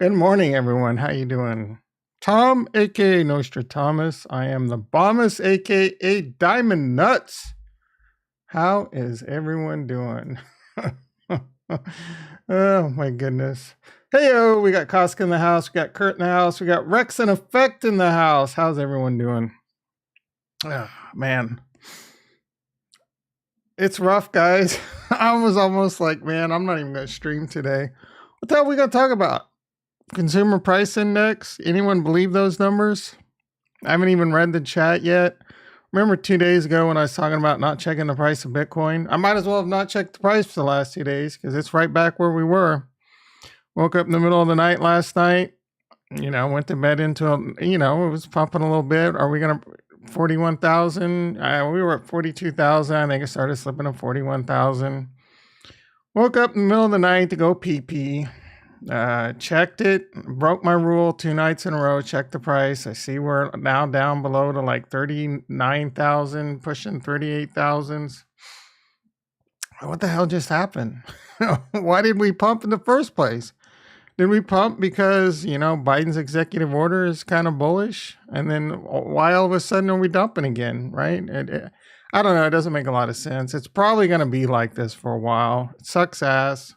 Good morning, everyone. How you doing? Tom, aka Nostradamus. I am the Bommus, aka Diamond Nuts. How is everyone doing? Oh my goodness. Hey, we got Koska in the house. We got Kurt in the house. We got Rex and Effect in the house. How's everyone doing? Oh, man. It's rough, guys. I was almost like, man, I'm not even going to stream today. What the hell are we going to talk about? Consumer price index? Anyone believe those numbers? I haven't even read the chat yet. Remember 2 days ago when I was talking about not checking the price of Bitcoin? I might as well have not checked the price for the last 2 days because it's right back where we were. Woke up in the middle of the night last night. Went to bed into it was pumping a little bit. Are we going to 41,000? We were at 42,000. I think it started slipping to 41,000. Woke up in the middle of the night to go pee. Checked it, broke my rule 2 nights in a row, checked the price. I see we're now down below to like 39,000, pushing 38,000s. What the hell just happened? Why did we pump in the first place? Did we pump because, Biden's executive order is kind of bullish? And then why all of a sudden are we dumping again, right? I don't know. It doesn't make a lot of sense. It's probably going to be like this for a while. It sucks ass.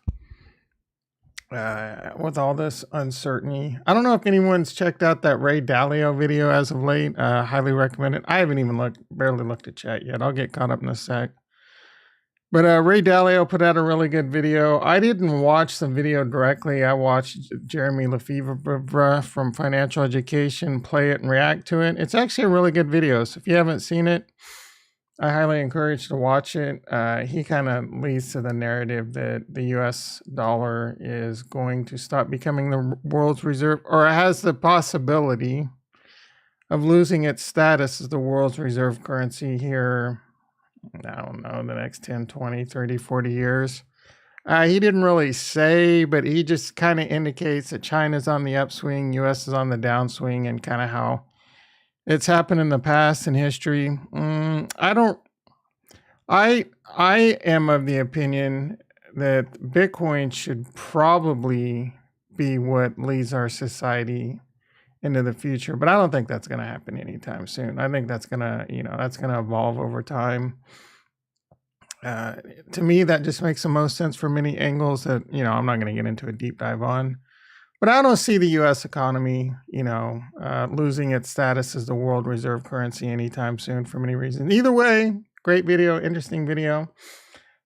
With all this uncertainty. I don't know if anyone's checked out that Ray Dalio video as of late. Highly recommend it. I haven't even barely looked at chat yet. I'll get caught up in a sec. But Ray Dalio put out a really good video. I didn't watch the video directly. I watched Jeremy Lefevre from Financial Education play it and react to it. It's actually a really good video. So if you haven't seen it, I highly encourage you to watch it. He kind of leads to the narrative that the US dollar is going to stop becoming the world's reserve, or has the possibility of losing its status as the world's reserve currency here, I don't know, the next 10, 20, 30, 40 years. He didn't really say, but he just kind of indicates that China's on the upswing, US is on the downswing, and kind of how it's happened in the past in history. I am of the opinion that Bitcoin should probably be what leads our society into the future, but I don't think that's going to happen anytime soon. I think that's going to evolve over time. To me, that just makes the most sense for many angles that, I'm not going to get into a deep dive on. But I don't see the U.S. economy, losing its status as the world reserve currency anytime soon for many reasons. Either way, great video, interesting video.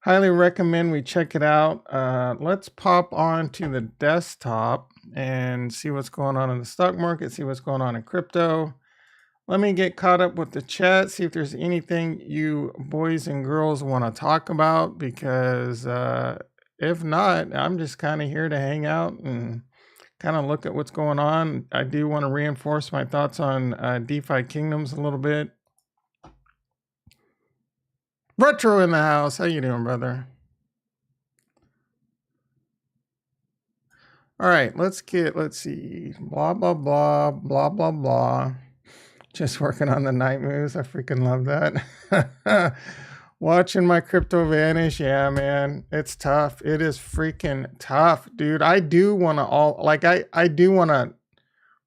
Highly recommend we check it out. Let's pop on to the desktop and see what's going on in the stock market, see what's going on in crypto. Let me get caught up with the chat, see if there's anything you boys and girls want to talk about, because if not, I'm just kind of here to hang out and kind of look at what's going on. I do want to reinforce my thoughts on Defikingdoms a little bit. Retro in the house. How you doing, brother? All right, let's see. Blah, blah, blah, blah, blah, blah. Just working on the night moves. I freaking love that. Watching my crypto vanish. Yeah, man, it's tough. It is freaking tough, dude. I do want to I do want to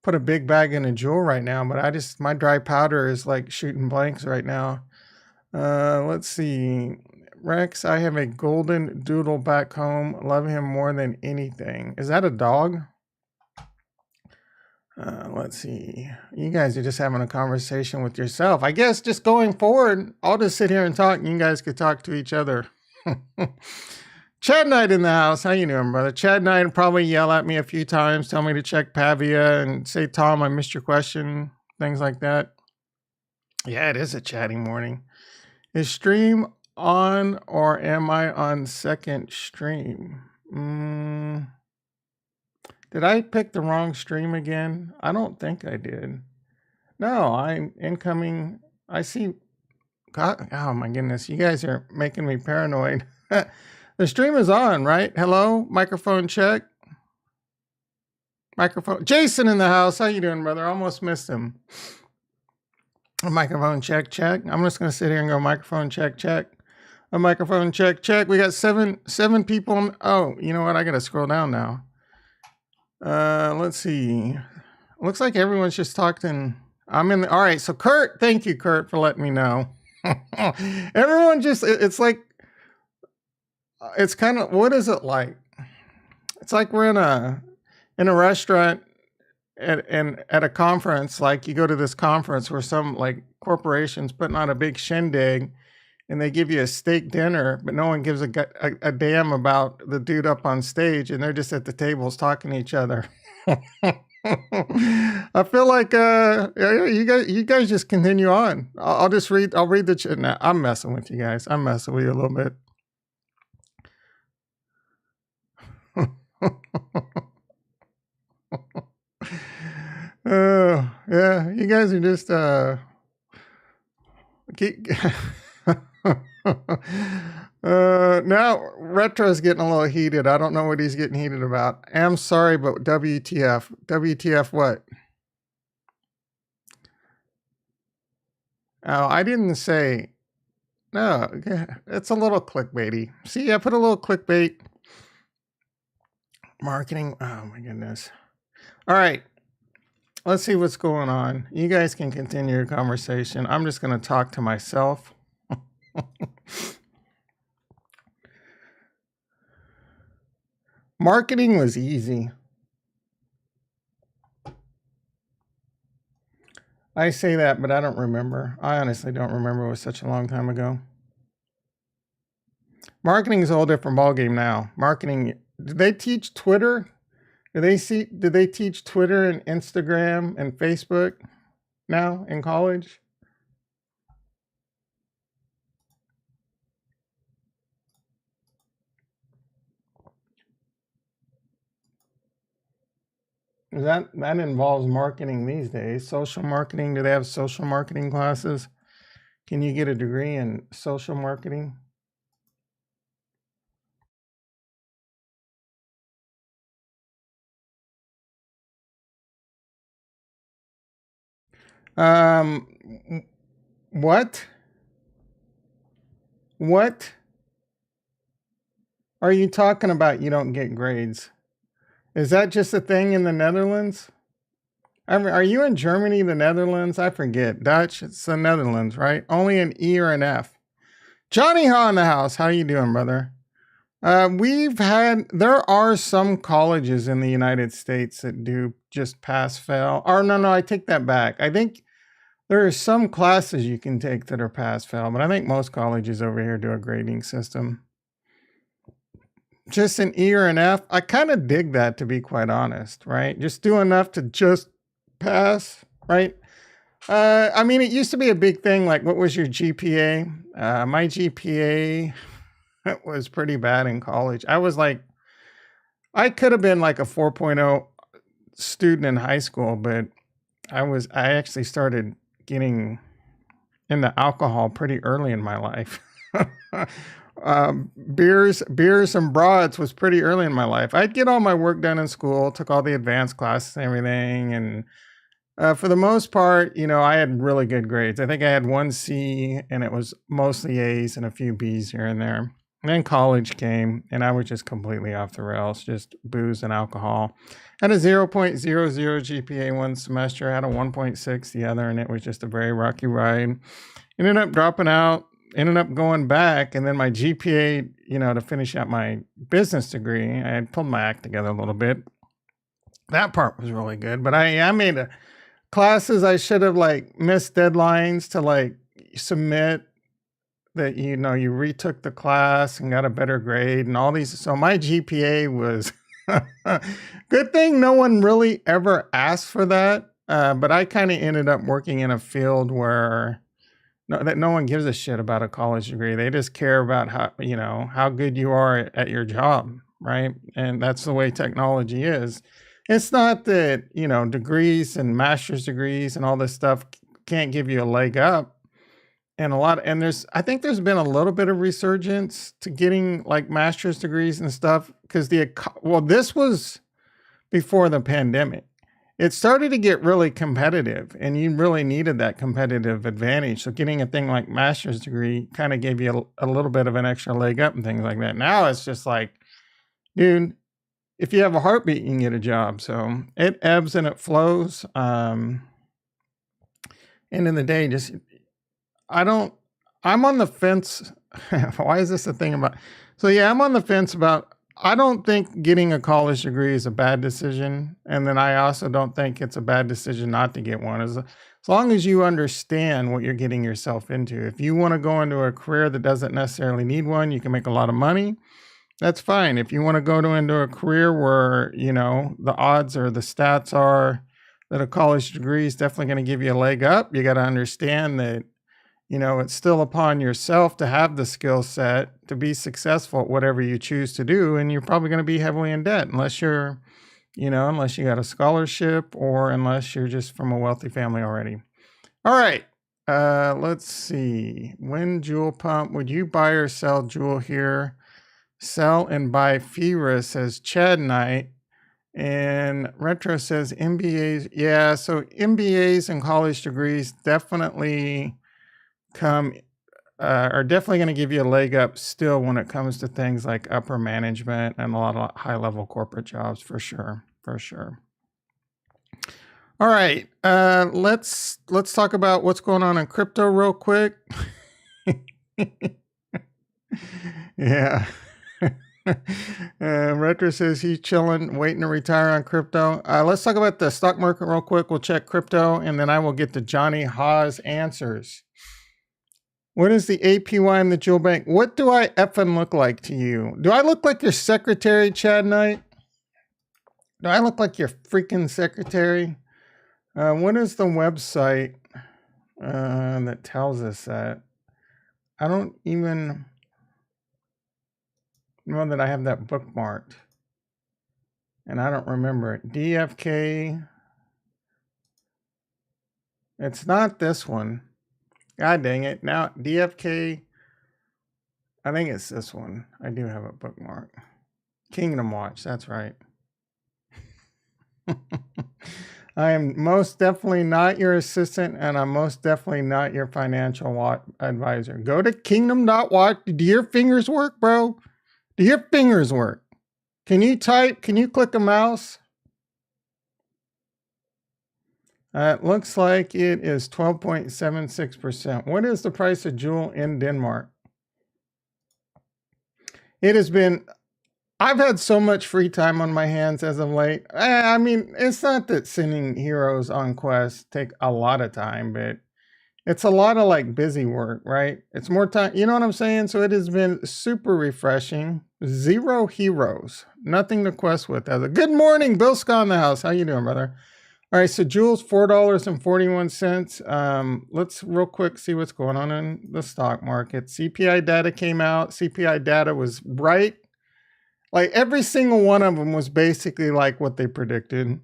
put a big bag in a jewel right now, but my dry powder is like shooting blanks right now. Let's see. Rex, I have a golden doodle back home. Love him more than anything. Is that a dog? Let's see. You guys are just having a conversation with yourself. I guess just going forward, I'll just sit here and talk and you guys could talk to each other. Chad Knight in the house. How you doing, brother? Chad Knight will probably yell at me a few times, tell me to check Pavia and say, Tom, I missed your question, things like that. Yeah, it is a chatty morning. Is stream on or am I on second stream? Did I pick the wrong stream again? I don't think I did. No, I'm incoming. I see. God, oh my goodness. You guys are making me paranoid. The stream is on, right? Hello? Microphone check. Microphone. Jason in the house. How you doing, brother? Almost missed him. Microphone check, check. I'm just going to sit here and go microphone check, check. A microphone check, check. We got seven people. Oh, you know what? I got to scroll down now. Let's see. Looks like everyone's just talking. I'm in. All right. So Kurt, thank you, Kurt, for letting me know. Everyone just, it's like, it's kind of, what is it like? It's like we're in a restaurant at a conference. Like you go to this conference where some like corporation's putting on a big shindig and they give you a steak dinner, but no one gives a damn about the dude up on stage, and they're just at the tables talking to each other. I feel like you guys just continue on. I'll read the chat now. I'm messing with you guys. I'm messing with you a little bit. Yeah, you guys are just keep now Retro's getting a little heated. I don't know what he's getting heated about. I'm sorry, but WTF? WTF what? Oh, I didn't say. No, it's a little clickbaity. See, I put a little clickbait marketing. Oh my goodness. All right. Let's see what's going on. You guys can continue your conversation. I'm just going to talk to myself. Marketing was easy. I say that, but I don't remember. I honestly don't remember. It was such a long time ago. Marketing is a whole different ballgame now. Marketing, did they teach Twitter? Did they teach Twitter and Instagram and Facebook now in college? That involves marketing these days. Social marketing. Do they have social marketing classes? Can you get a degree in social marketing? What? What are you talking about? You don't get grades. Is that just a thing in the Netherlands? Are you in Germany, the Netherlands? I forget. Dutch, it's the Netherlands, right? Only an E or an F. Johnny Haw in the house. How you doing, brother? There are some colleges in the United States that do just pass fail. Or no, I take that back. I think there are some classes you can take that are pass fail, but I think most colleges over here do a grading system. Just an E or an F. I kind of dig that, to be quite honest, right? Just do enough to just pass, right? I mean, it used to be a big thing. Like, what was your GPA? My GPA was pretty bad in college. I could have been like a 4.0 student in high school, but I actually started getting into alcohol pretty early in my life. Beers and broads was pretty early in my life. I'd get all my work done in school, took all the advanced classes and everything. And for the most part, I had really good grades. I think I had 1 C and it was mostly A's and a few B's here and there. And then college came and I was just completely off the rails, just booze and alcohol. Had a 0.00 GPA one semester, had a 1.6 the other, and it was just a very rocky ride. Ended up dropping out, ended up going back, and then my GPA, to finish out my business degree, I had pulled my act together a little bit. That part was really good, but I made classes I should have missed deadlines to submit that you retook the class and got a better grade and all these. So my GPA was good thing no one really ever asked for that. But I kind of ended up working in a field where no one gives a shit about a college degree. They just care about how good you are at your job, right? And that's the way technology is. It's not that, degrees and master's degrees and all this stuff can't give you a leg up. And I think there's been a little bit of resurgence to getting master's degrees and stuff because this was before the pandemic. It started to get really competitive and you really needed that competitive advantage. So getting a thing like master's degree kind of gave you a little bit of an extra leg up and things like that. Now it's just dude, if you have a heartbeat, you can get a job. So it ebbs and it flows. End of the day, I'm on the fence. Why is this a thing about? So yeah, I'm on the fence about, I don't think getting a college degree is a bad decision. And then I also don't think it's a bad decision not to get one. As long as you understand what you're getting yourself into. If you want to go into a career that doesn't necessarily need one, you can make a lot of money. That's fine. If you want to go into a career where, the odds or the stats are that a college degree is definitely going to give you a leg up, you got to understand that, it's still upon yourself to have the skill set to be successful at whatever you choose to do. And you're probably going to be heavily in debt unless unless you got a scholarship or unless you're just from a wealthy family already. All right. Let's see. When Jewel Pump, would you buy or sell Jewel here? Sell and buy Defira, says Chad Knight. And Retro says MBAs. Yeah, so MBAs and college degrees definitely are definitely going to give you a leg up still when it comes to things like upper management and a lot of high level corporate jobs, for sure. All right, let's talk about what's going on in crypto real quick. Yeah. Retro says he's chilling, waiting to retire on crypto. Let's talk about the stock market real quick. We'll check crypto, and then I will get to Johnny Ha's answers. What is the APY in the Jewel Bank? What do I effing look like to you? Do I look like your secretary, Chad Knight? Do I look like your freaking secretary? What is the website that tells us that? I don't even know that I have that bookmarked. And I don't remember it. DFK. It's not this one. God dang it. Now, DFK. I think it's this one. I do have a bookmark. Kingdom Watch. That's right. I am most definitely not your assistant, and I'm most definitely not your financial advisor. Go to kingdom.watch. Do your fingers work, bro? Do your fingers work? Can you type? Can you click a mouse? It looks like it is 12.76%. What is the price of Jewel in Denmark? It has been... I've had so much free time on my hands as of late. I mean, it's not that sending heroes on quests take a lot of time, but it's a lot of like busy work, right? It's more time, you know what I'm saying? So it has been super refreshing. 0 heroes, nothing to quest with. Good morning, Bill Scott in the house. How you doing, brother? All right, so Jewel's $4.41. Let's real quick see what's going on in the stock market. CPI data came out. CPI data was right. Like every single one of them was basically like what they predicted.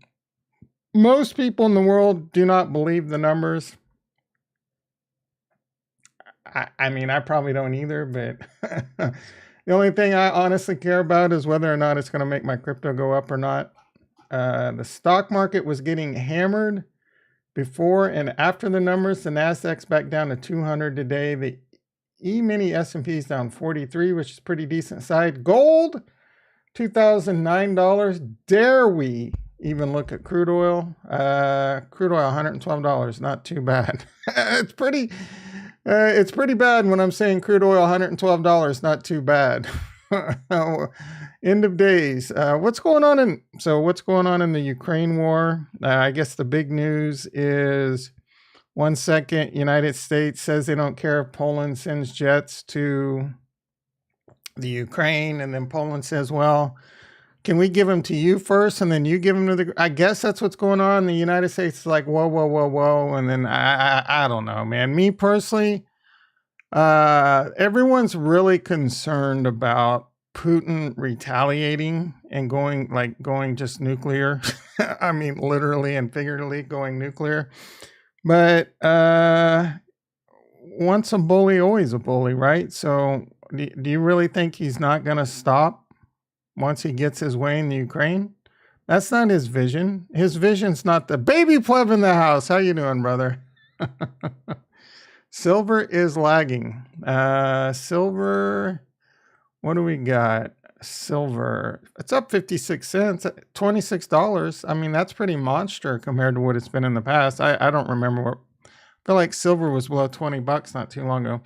Most people in the world do not believe the numbers. I mean, I probably don't either, but the only thing I honestly care about is whether or not it's going to make my crypto go up or not. The stock market was getting hammered before and after the numbers. The Nasdaq's back down to 200 today. The E-mini S&P is down 43, which is pretty decent side. Gold, $2,009. Dare we even look at crude oil? Crude oil, $112. Not too bad. It's pretty bad when I'm saying crude oil, $112. Not too bad. End of days. What's going on in the Ukraine war? I guess the big news is 1 second. United States says they don't care if Poland sends jets to the Ukraine, and then Poland says, well, can we give them to you first and then you give them to the... I guess that's what's going on. The United States is like, whoa. And then I don't know, man. Me personally, everyone's really concerned about Putin retaliating and going just nuclear. I mean, literally and figuratively going nuclear. But once a bully, always a bully, right? So do you really think he's not going to stop once he gets his way in the Ukraine? That's not his vision. His vision's not the baby pleb in the house. How you doing, brother? Silver is lagging. Silver, what do we got? Silver, it's up 56 cents, $26. I mean, that's pretty monster compared to what it's been in the past. I don't remember what, I feel like silver was below 20 bucks not too long ago.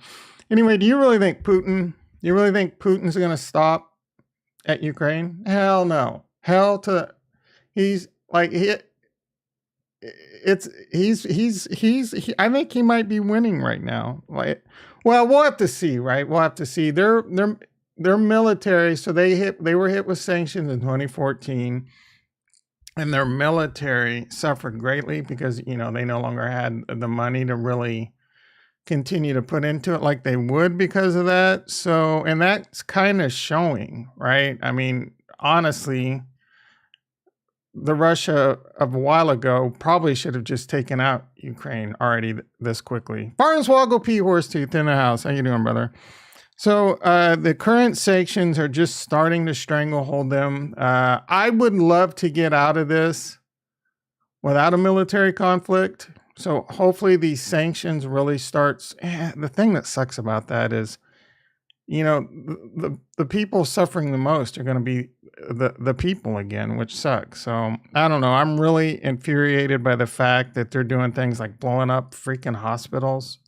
Anyway, do you really think Putin's going to stop at Ukraine? Hell no. Hell to, he's like, I think he might be winning right now. Like, well, we'll have to see, right? We'll have to see. They're military, so they were hit with sanctions in 2014, and their military suffered greatly because they no longer had the money to really continue to put into it like they would because of that. So, and that's kind of showing, right? I mean, honestly, the Russia of a while ago probably should have just taken out Ukraine already this quickly. Farnswoggle P. Horsetooth in the house. How you doing, brother? So the current sanctions are just starting to stranglehold them. I would love to get out of this without a military conflict. So hopefully these sanctions really starts. The thing that sucks about that is, the people suffering the most are going to be the people again, which sucks. So I don't know. I'm really infuriated by the fact that they're doing things like blowing up freaking hospitals.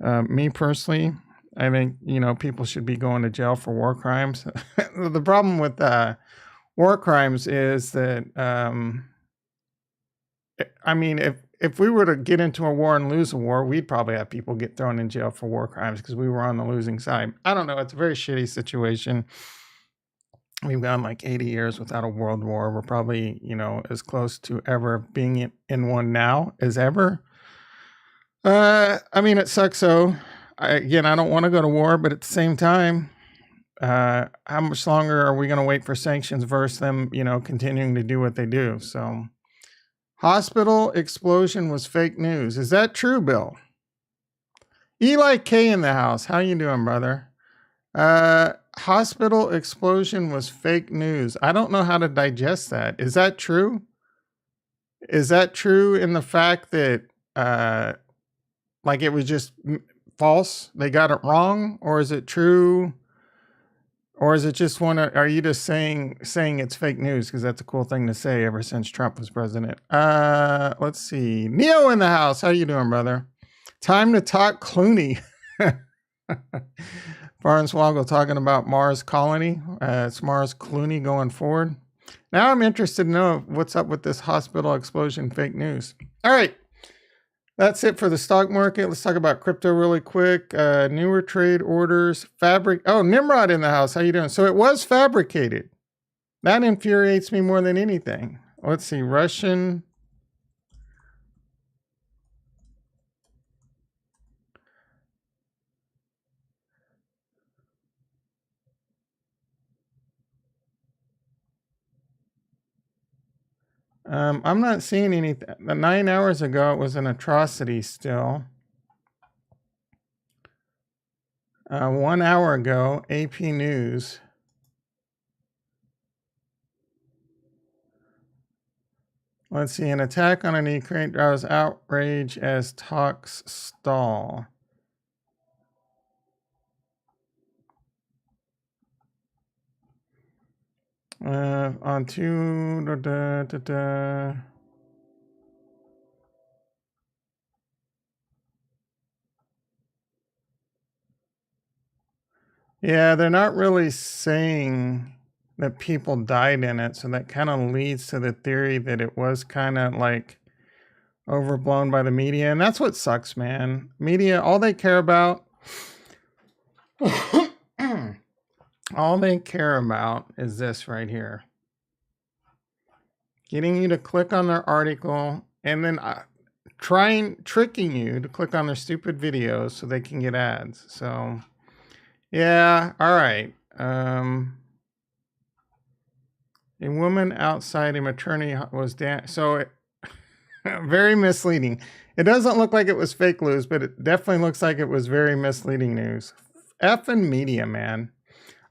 Me personally, I think, people should be going to jail for war crimes. The problem with war crimes is that, I mean, if we were to get into a war and lose a war, we'd probably have people get thrown in jail for war crimes because we were on the losing side. I don't know. It's a very shitty situation. We've gone like 80 years without a world war. We're probably, as close to ever being in one now as ever. I mean, it sucks. So I don't want to go to war, but at the same time, how much longer are we going to wait for sanctions versus them, continuing to do what they do? So, hospital explosion was fake news. Is that true, Bill? Eli K in the house. How you doing, brother? Hospital explosion was fake news. I don't know how to digest that. Is that true? Is that true in the fact that, like it was just false? They got it wrong? Or is it true? Or is it just are you just saying it's fake news because that's a cool thing to say ever since Trump was president? Let's see. Neo in the house. How you doing, brother? Time to talk Clooney. Farnswoggle talking about Mars colony. It's Mars Clooney going forward. Now I'm interested to know what's up with this hospital explosion fake news. All right. That's it for the stock market. Let's talk about crypto really quick. Newer trade orders. Nimrod in the house. How you doing? So it was fabricated. That infuriates me more than anything. Let's see. Russian. I'm not seeing anything. 9 hours ago, it was an atrocity still. 1 hour ago, AP News. Let's see. An attack on an Ukraine draws outrage as talks stall. On to Yeah, they're not really saying that people died in it, so that kind of leads to the theory that it was kind of like overblown by the media, and that's what sucks, man. Media, all they care about is this right here. Getting you to click on their article and then tricking you to click on their stupid videos so they can get ads. So, yeah, all right. A woman outside a maternity was very misleading. It doesn't look like it was fake news, but it definitely looks like it was very misleading news. Effing media, man.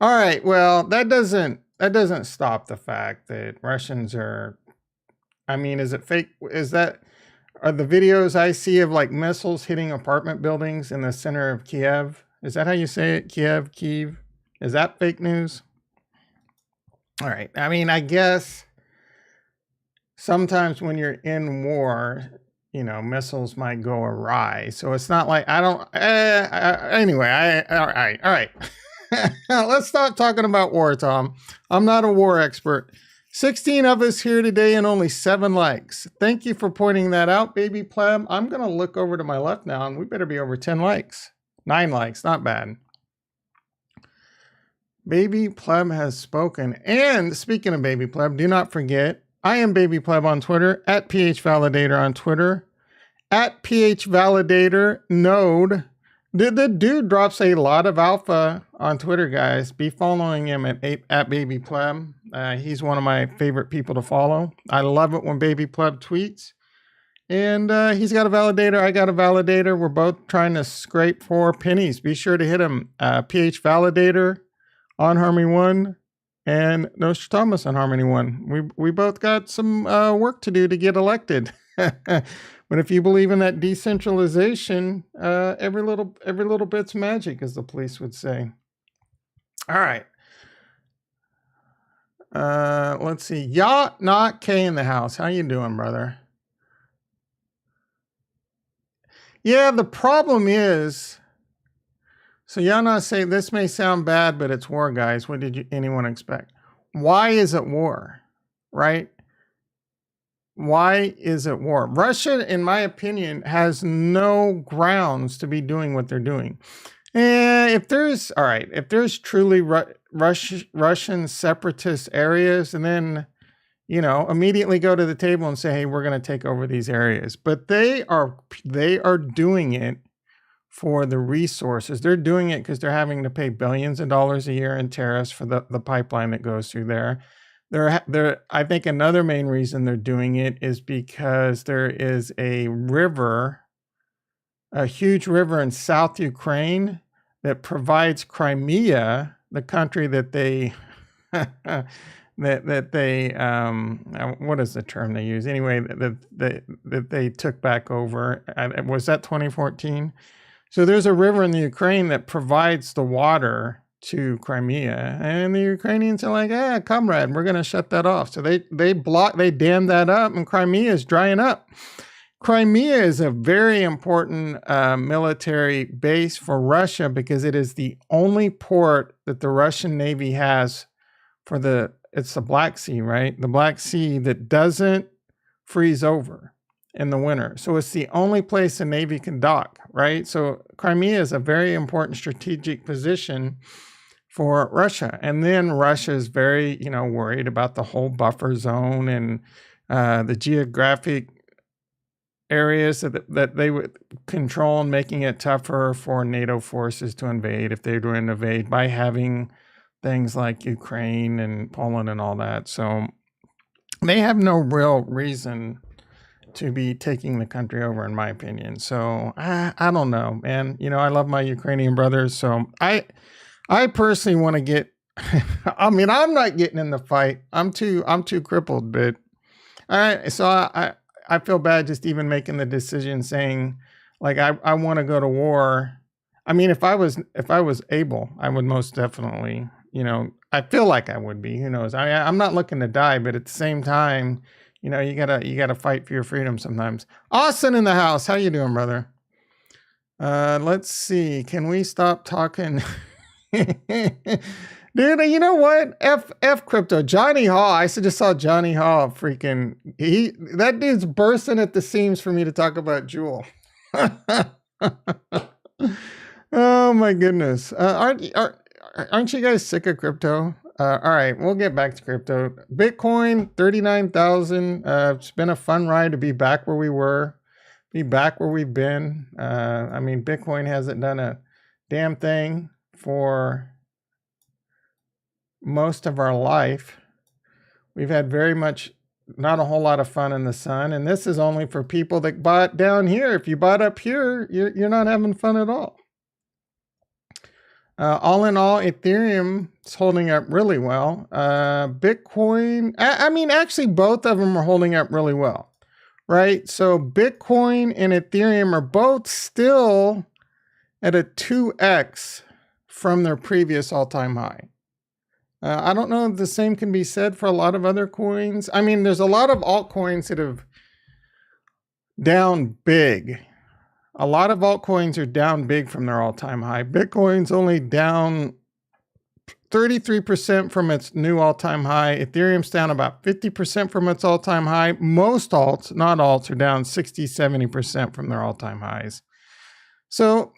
All right, well, that doesn't stop the fact that Russians are, I mean, is it fake? Are the videos I see of like missiles hitting apartment buildings in the center of Kiev? Is that how you say it? Kiev? Is that fake news? All right. I mean, I guess sometimes when you're in war, missiles might go awry. So it's not like I don't. Anyway, all right. Let's stop talking about war, Tom. I'm not a war expert. 16 of us here today and only 7 likes. Thank you for pointing that out, baby pleb. I'm going to look over to my left now and we better be over 10 likes. 9 likes, not bad. Baby pleb has spoken. And speaking of baby pleb, do not forget, I am baby pleb on Twitter, at PH Validator on Twitter, at PH Validator Node. The dude drops a lot of alpha on Twitter, guys. Be following him at Baby Pleb. He's one of my favorite people to follow. I love it when Baby Pleb tweets. And he's got a validator. I got a validator. We're both trying to scrape for pennies. Be sure to hit him. PH Validator on Harmony 1 and Nostradamus on Harmony 1. We both got some work to do to get elected. But if you believe in that decentralization, every little bit's magic, as the police would say. All right. Let's see. Yacht Not K in the house. How you doing, brother? Yeah, the problem is, so Yana say this may sound bad, but it's war, guys. What did anyone expect? Why is it war? Right? Why is it war? Russia, in my opinion, has no grounds to be doing what they're doing. If there's truly Russian separatist areas, and then, immediately go to the table and say, hey, we're going to take over these areas. But they are doing it for the resources. They're doing it because they're having to pay billions of dollars a year in tariffs for the pipeline that goes through there. I think another main reason they're doing it is because there is a huge river in South Ukraine that provides Crimea, the country that they, what is the term they use? Anyway, that they took back over. Was that 2014? So there's a river in the Ukraine that provides the water to Crimea, and the Ukrainians are like, comrade, we're going to shut that off. So they dam that up, and Crimea is drying up. Crimea is a very important military base for Russia because it is the only port that the Russian Navy has it's the Black Sea, right? The Black Sea that doesn't freeze over in the winter. So it's the only place the Navy can dock, right? So Crimea is a very important strategic position for Russia. And then Russia is very, worried about the whole buffer zone and the geographic areas that they would control, and making it tougher for NATO forces to invade if they were to invade by having things like Ukraine and Poland and all that. So they have no real reason to be taking the country over, in my opinion. So I don't know, man. I love my Ukrainian brothers. So I personally want to get, I'm not getting in the fight. I'm too crippled, but all right. So I feel bad just even making the decision saying, like, I want to go to war. I mean, if I was able, I would most definitely, I feel like I would be, who knows? I'm not looking to die, but at the same time, you gotta fight for your freedom sometimes. Austin in the house. How you doing, brother? Let's see. Can we stop talking? Dude, you know what? F crypto. Johnny Hall. I just saw Johnny Hall freaking. That dude's bursting at the seams for me to talk about Jewel. Oh my goodness. Aren't you guys sick of crypto? All right, we'll get back to crypto. Bitcoin 39,000. It's been a fun ride to be back where we were, be back where we've been. Bitcoin hasn't done a damn thing for most of our life. We've had not a whole lot of fun in the sun, and this is only for people that bought down here. If you bought up here, you're not having fun at all. All in all, Ethereum is holding up really well. Bitcoin, actually both of them are holding up really well, right? So Bitcoin and Ethereum are both still at a 2x from their previous all-time high. I don't know if the same can be said for a lot of other coins. I mean, there's a lot of altcoins that have down big. A lot of altcoins are down big from their all-time high. Bitcoin's only down 33% from its new all-time high. Ethereum's down about 50% from its all-time high. Most alts, not alts, are down 60, 70% from their all-time highs. So,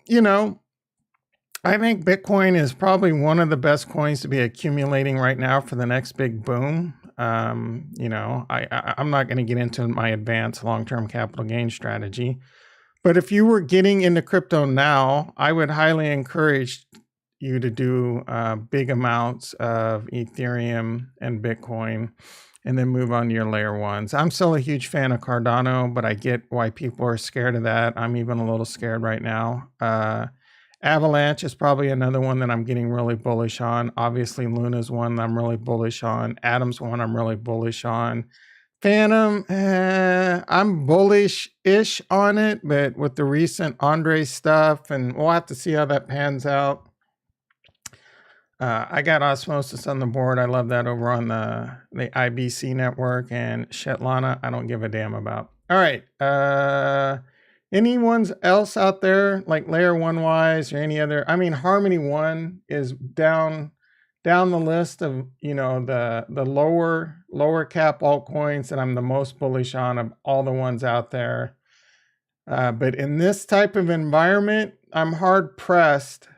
I think Bitcoin is probably one of the best coins to be accumulating right now for the next big boom. I'm not going to get into my advanced long-term capital gain strategy. But if you were getting into crypto now, I would highly encourage you to do big amounts of Ethereum and Bitcoin and then move on to your layer ones. I'm still a huge fan of Cardano, but I get why people are scared of that. I'm even a little scared right now. Avalanche is probably another one that I'm getting really bullish on. Obviously, Luna's one that I'm really bullish on. Atom's one I'm really bullish on. Phantom, I'm bullish-ish on it, but with the recent Andre stuff, and we'll have to see how that pans out. I got Osmosis on the board. I love that over on the IBC network, and Shetlana, I don't give a damn about. All right. Anyone else out there, like Layer 1 wise or any other? I mean, Harmony 1 is down the list of, the lower cap altcoins that I'm the most bullish on of all the ones out there. But in this type of environment, I'm hard pressed.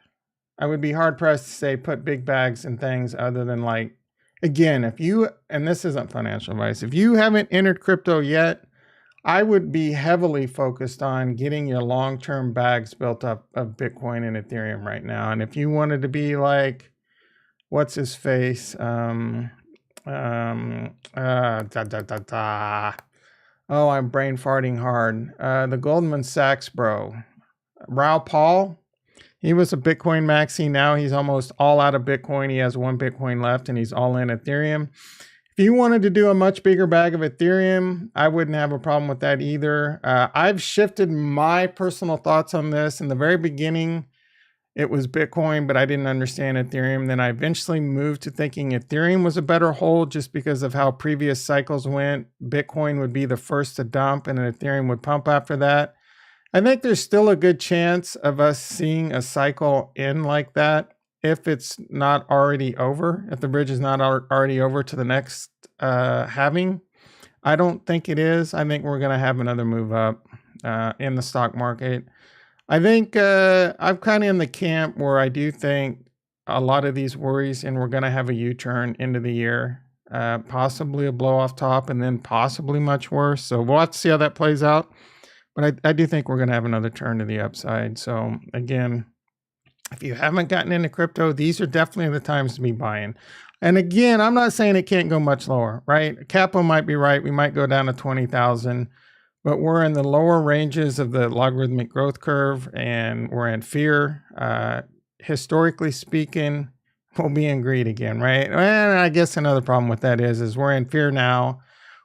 I would be hard pressed to say put big bags in things other than again, and this isn't financial advice, if you haven't entered crypto yet, I would be heavily focused on getting your long-term bags built up of Bitcoin and Ethereum right now. And if you wanted to be like, what's his face? Oh, I'm brain farting hard. The Goldman Sachs bro, Rao Paul. He was a Bitcoin maxi. Now he's almost all out of Bitcoin. He has 1 Bitcoin left and he's all in Ethereum. If you wanted to do a much bigger bag of Ethereum, I wouldn't have a problem with that either. I've shifted my personal thoughts on this. In the very beginning, it was Bitcoin, but I didn't understand Ethereum. Then I eventually moved to thinking Ethereum was a better hold just because of how previous cycles went. Bitcoin would be the first to dump and then Ethereum would pump after that. I think there's still a good chance of us seeing a cycle end like that if it's not already over, if the bridge is not already over to the next halving. I don't think it is. I think we're going to have another move up in the stock market. I think I'm kind of in the camp where I do think a lot of these worries, and we're going to have a U-turn into the year, possibly a blow off top, and then possibly much worse. So we'll have to see how that plays out. But I do think we're going to have another turn to the upside. So again, if you haven't gotten into crypto, these are definitely the times to be buying. And again, I'm not saying it can't go much lower, right? Capo might be right. We might go down to 20,000, but we're in the lower ranges of the logarithmic growth curve and we're in fear. Historically speaking, we'll be in greed again, right? And I guess another problem with that is we're in fear now.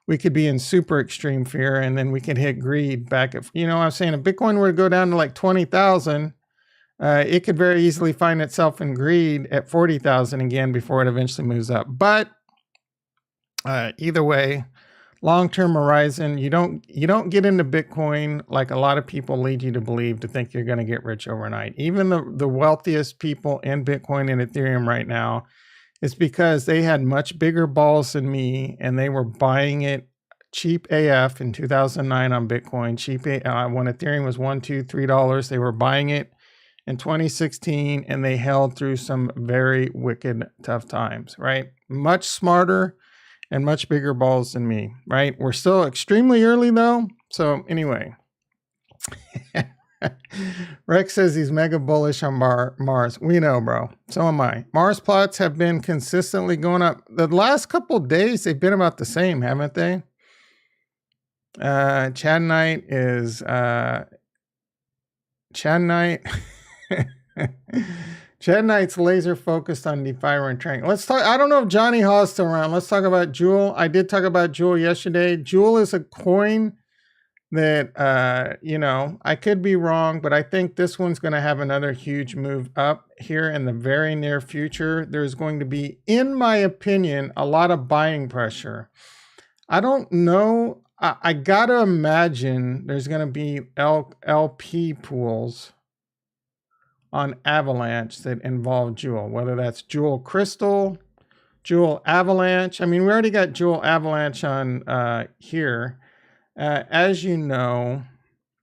We could be in super extreme fear and then we could hit greed back at, I'm saying if Bitcoin were to go down to like 20,000, it could very easily find itself in greed at 40,000 again before it eventually moves up. But either way, long-term horizon, you don't get into Bitcoin like a lot of people lead you to believe to think you're going to get rich overnight. Even the wealthiest people in Bitcoin and Ethereum right now is because they had much bigger balls than me and they were buying it cheap AF in 2009 on Bitcoin. Cheap when Ethereum was $1, $2, $3, they were buying it in 2016 and they held through some very wicked tough times, right? Much smarter and much bigger balls than me, right? We're still extremely early though. So anyway, Rex says he's mega bullish on Mars. We know, bro. So am I. Mars plots have been consistently going up. The last couple of days, they've been about the same, haven't they? Chad Knight is... Chad Knight... Chad Knight's laser focused on Defira and Trank. Let's talk. I don't know if Johnny Haw's still around. Let's talk about Jewel. I did talk about Jewel yesterday. Jewel is a coin that, I could be wrong, but I think this one's going to have another huge move up here in the very near future. There's going to be, in my opinion, a lot of buying pressure. I don't know. I got to imagine there's going to be LP pools on Avalanche that involve Jewel, whether that's Jewel Crystal, Jewel Avalanche. I mean, we already got Jewel Avalanche on here. As you know,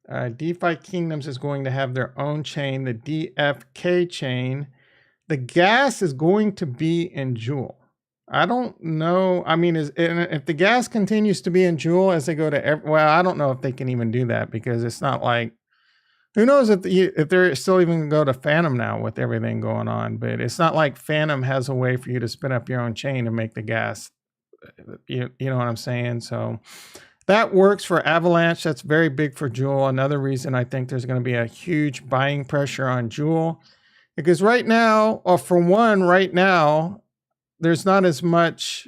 Defikingdoms is going to have their own chain, the DFK chain. The gas is going to be in Jewel. I don't know. I mean, if the gas continues to be in Jewel as they go to, well, I don't know if they can even do that, because it's not like, who knows if they're still even going to go to Phantom now with everything going on. But it's not like Phantom has a way for you to spin up your own chain and make the gas. You know what I'm saying? So that works for Avalanche. That's very big for Jewel. Another reason I think there's going to be a huge buying pressure on Jewel, because right now, or for one, right now, there's not as much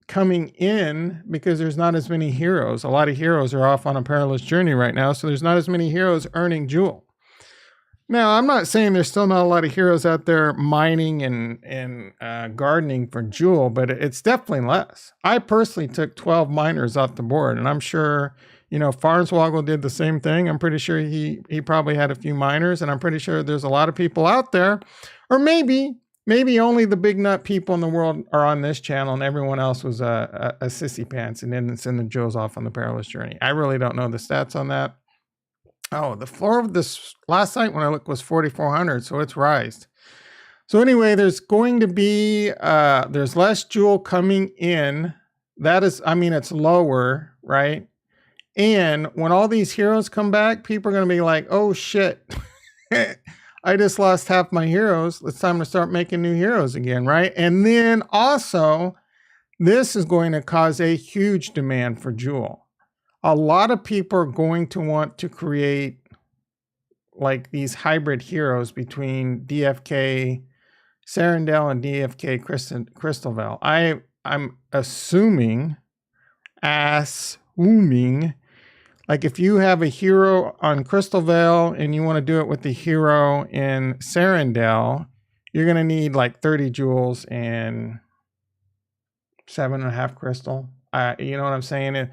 coming in because there's not as many heroes. A lot of heroes are off on a perilous journey right now, so there's not as many heroes earning Jewel. Now, I'm not saying there's still not a lot of heroes out there mining and gardening for Jewel, but it's definitely less. I personally took 12 miners off the board, and I'm sure, Farnswoggle did the same thing. I'm pretty sure he probably had a few miners, and I'm pretty sure there's a lot of people out there, or maybe only the big nut people in the world are on this channel, and everyone else was a sissy pants and didn't send the Jewels off on the perilous journey. I really don't know the stats on that. Oh, the floor of this last night when I looked was 4,400, so it's rised. So anyway, there's going to be, there's less Jewel coming in. That is, it's lower, right? And when all these heroes come back, people are going to be like, oh shit, I just lost half my heroes. It's time to start making new heroes again, right? And then also, this is going to cause a huge demand for Jewel. A lot of people are going to want to create like these hybrid heroes between DFK Sarandel and DFK Crystalvel. I'm assuming, like if you have a hero on Crystalvel and you want to do it with the hero in Sarandel, you're going to need like 30 jewels and 7.5 crystal. You know what I'm saying?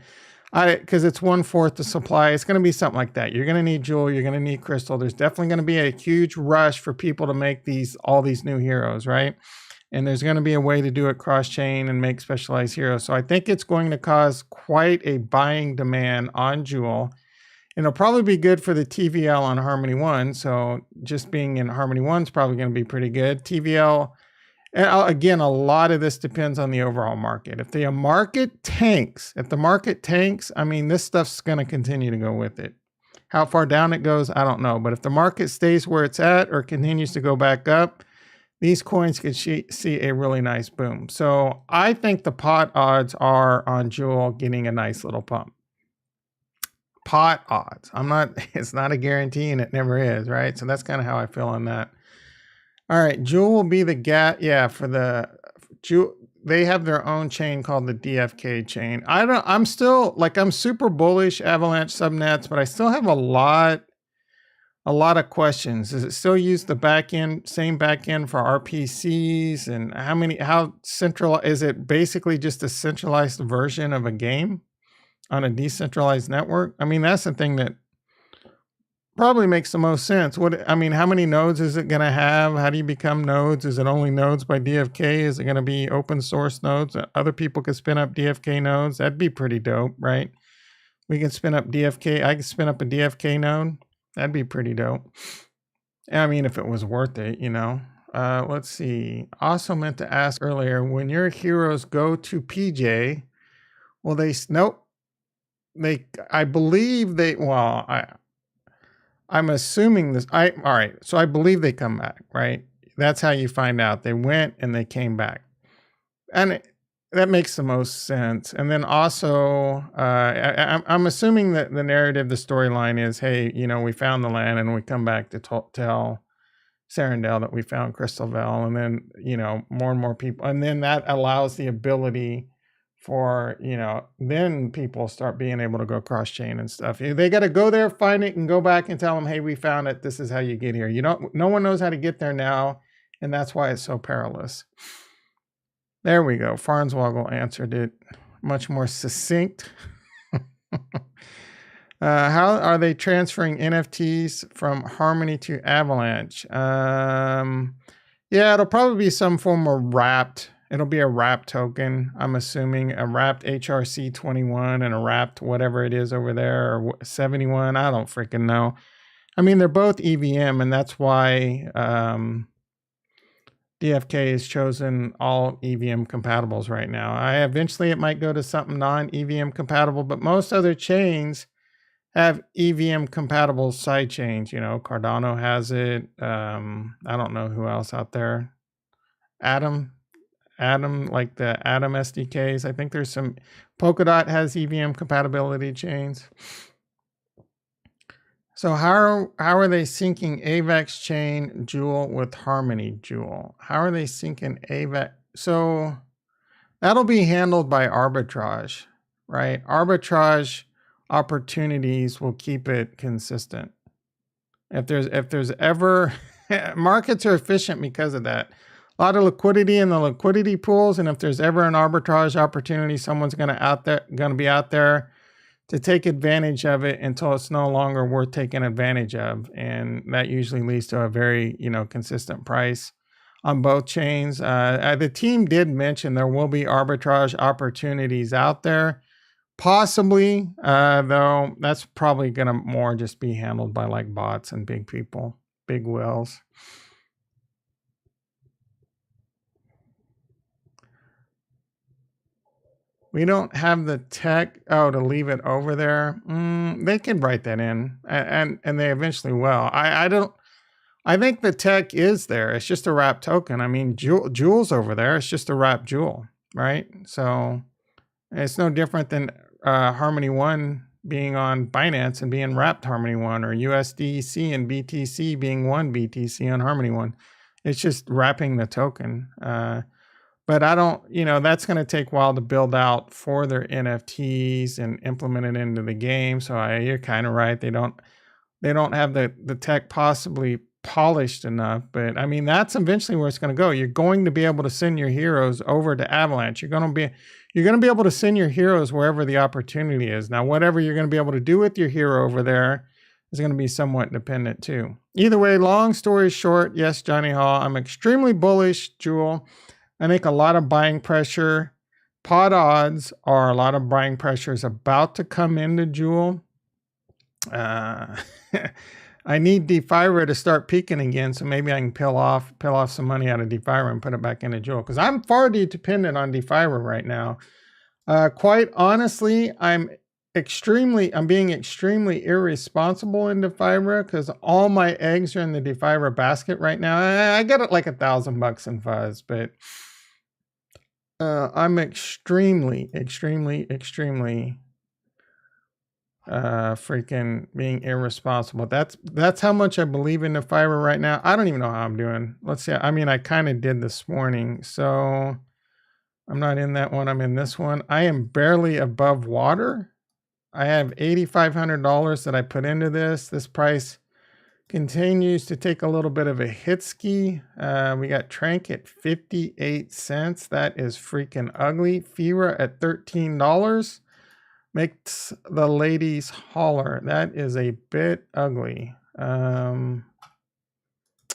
Because it's 1/4 the supply. It's going to be something like that. You're going to need jewel. You're going to need crystal. There's definitely going to be a huge rush for people to make all these new heroes, right? And there's going to be a way to do it cross-chain and make specialized heroes. So I think it's going to cause quite a buying demand on Jewel. And it'll probably be good for the TVL on Harmony 1. So just being in Harmony 1 is probably going to be pretty good. TVL, and again, a lot of this depends on the overall market. If the market tanks, this stuff's going to continue to go with it. How far down it goes, I don't know. But if the market stays where it's at or continues to go back up, these coins could see a really nice boom. So I think the pot odds are on Jewel getting a nice little pump. Pot odds. It's not a guarantee, and it never is, right? So that's kind of how I feel on that. All right, Jewel will be the for the Jewel. They have their own chain called the DFK chain. I'm super bullish Avalanche subnets, but I still have a lot of questions. Does it still use the same backend for RPCs? And how central is it? Basically just a centralized version of a game on a decentralized network? That's the thing that probably makes the most sense. How many nodes is it going to have? How do you become nodes? Is it only nodes by DFK? Is it going to be open source nodes? Other people could spin up DFK nodes. That'd be pretty dope, right? We can spin up DFK. I can spin up a DFK node. That'd be pretty dope. If it was worth it, Let's see. Also meant to ask earlier, when your heroes go to PJ, I'm assuming this. All right. So I believe they come back, right? That's how you find out. They went and they came back. And that makes the most sense. And then also, I'm assuming that the narrative, the storyline is, hey, we found the land and we come back to tell Sarandel that we found Crystalvel. And then, more and more people. And then that allows the ability for, then people start being able to go cross chain and stuff. They got to go there, find it, and go back and tell them, hey, we found it. This is how you get here. No one knows how to get there now. And that's why it's so perilous. There we go. Farnswoggle answered it much more succinct. How are they transferring NFTs from Harmony to Avalanche? Yeah, it'll probably be some form of wrapped. It'll be a wrapped token. I'm assuming a wrapped HRC21 and a wrapped whatever it is over there, or 71. I don't freaking know. I mean, they're both EVM, and that's why DFK has chosen all EVM compatibles right now. Eventually it might go to something non-EVM compatible, but most other chains have EVM compatible side chains. Cardano has it. I don't know who else out there. Atom, like the Atom SDKs. I think there's some. Polkadot has EVM compatibility chains. So how are they syncing AVAX chain Joule with Harmony Joule? How are they syncing AVAX? So that'll be handled by arbitrage, right? Arbitrage opportunities will keep it consistent. If there's ever markets are efficient because of that. A lot of liquidity in the liquidity pools, and if there's ever an arbitrage opportunity, someone's going to be out there to take advantage of it until it's no longer worth taking advantage of, and that usually leads to a very consistent price on both chains. The team did mention there will be arbitrage opportunities out there. Possibly, though, that's probably going to more just be handled by like bots and big people, big whales. We don't have the tech, to leave it over there. They can write that in, and they eventually will. I think the tech is there. It's just a wrap token. I mean, Joule's over there. It's just a wrap Joule, right? So it's no different than Harmony One being on Binance and being wrapped Harmony One, or USDC and BTC being one BTC on Harmony One. It's just wrapping the token. But I don't, that's going to take a while to build out for their NFTs and implement it into the game. So you're kind of right. They don't have the tech possibly polished enough. But I mean, that's eventually where it's going to go. You're going to be able to send your heroes over to Avalanche. You're going to be able to send your heroes wherever the opportunity is. Now, whatever you're going to be able to do with your hero over there is going to be somewhat dependent too. Either way, long story short, yes, Johnny Hall, I'm extremely bullish, Joule. I think a lot of buying pressure, pot odds are a lot of buying pressure is about to come into Joule. I need Defira to start peaking again, so maybe I can peel off some money out of Defira and put it back into Joule, because I'm far too dependent on Defira right now. Quite honestly, I'm being extremely irresponsible in Defira, because all my eggs are in the Defira basket right now. I get it like $1,000 in fuzz, but I'm extremely freaking being irresponsible. That's how much I believe in Defira right now. I don't even know how I'm doing. Let's see. I mean, I kind of did this morning, so I'm not in that one. I'm in this one. I am barely above water. I have $8,500 that I put into this. This price continues to take a little bit of a hit ski. We got Trank at 58 cents. That is freaking ugly. Fira at $13. Makes the ladies holler. That is a bit ugly.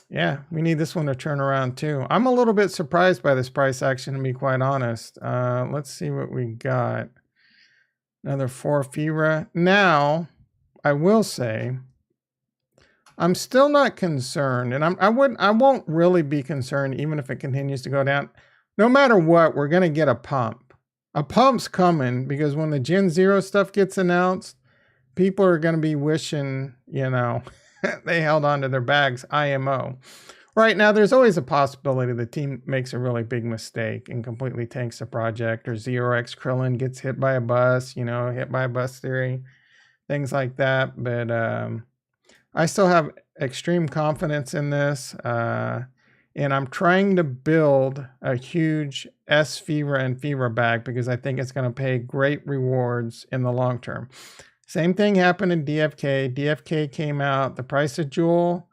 Yeah, we need this one to turn around too. I'm a little bit surprised by this price action, to be quite honest. Let's see what we got. Another 4 Fira. Now, I will say, I'm still not concerned, and I won't really be concerned even if it continues to go down. No matter what, we're gonna get a pump. A pump's coming, because when the Gen Zero stuff gets announced, people are gonna be wishing, they held onto their bags, IMO. Right now, there's always a possibility the team makes a really big mistake and completely tanks the project, or 0x Krillin gets hit by a bus, hit by a bus theory, things like that. But I still have extreme confidence in this. And I'm trying to build a huge Defira and Defira bag because I think it's going to pay great rewards in the long term. Same thing happened in DFK. DFK came out, the price of Jewel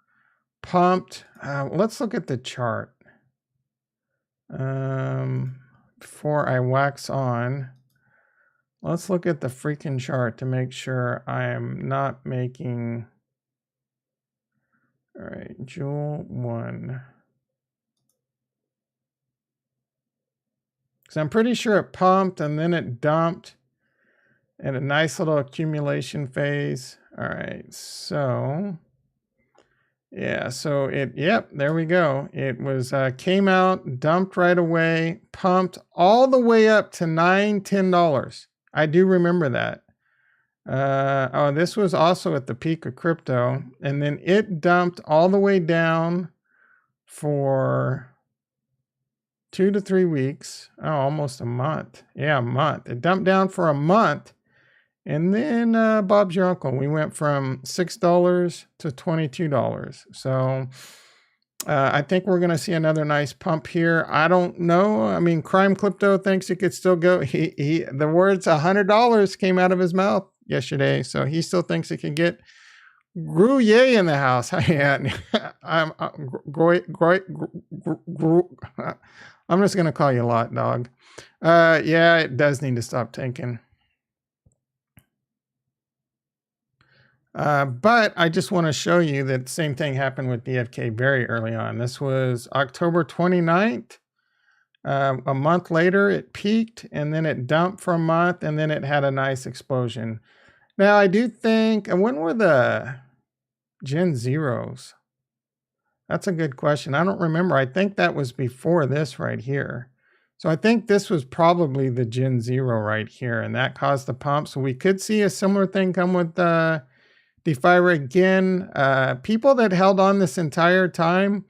pumped. Let's look at the chart. Before I wax on, let's look at the freaking chart to make sure I am not making. All right, Jewel 1. Because I'm pretty sure it pumped and then it dumped in a nice little accumulation phase. All right, so yeah, so yep, there we go. It was came out, dumped right away, pumped all the way up to $9, $10. I do remember that. Oh, this was also at the peak of crypto, and then it dumped all the way down for 2 to 3 weeks. Oh, almost a month. Yeah, a month. It dumped down for a month. And then Bob's your uncle. We went from $6 to $22. So I think we're going to see another nice pump here. I don't know. I mean, Crime Crypto thinks it could still go. The words $100 came out of his mouth yesterday. So he still thinks it can get Gruyere in the house. I'm just going to call you a lot, dog. Yeah, it does need to stop tanking. But I just want to show you that the same thing happened with DFK very early on. This was October 29th. A month later, it peaked, and then it dumped for a month, and then it had a nice explosion. Now, I do think, and when were the Gen Zeros? That's a good question. I don't remember. I think that was before this right here. So I think this was probably the Gen Zero right here, and that caused the pump. So we could see a similar thing come with Defira again. People that held on this entire time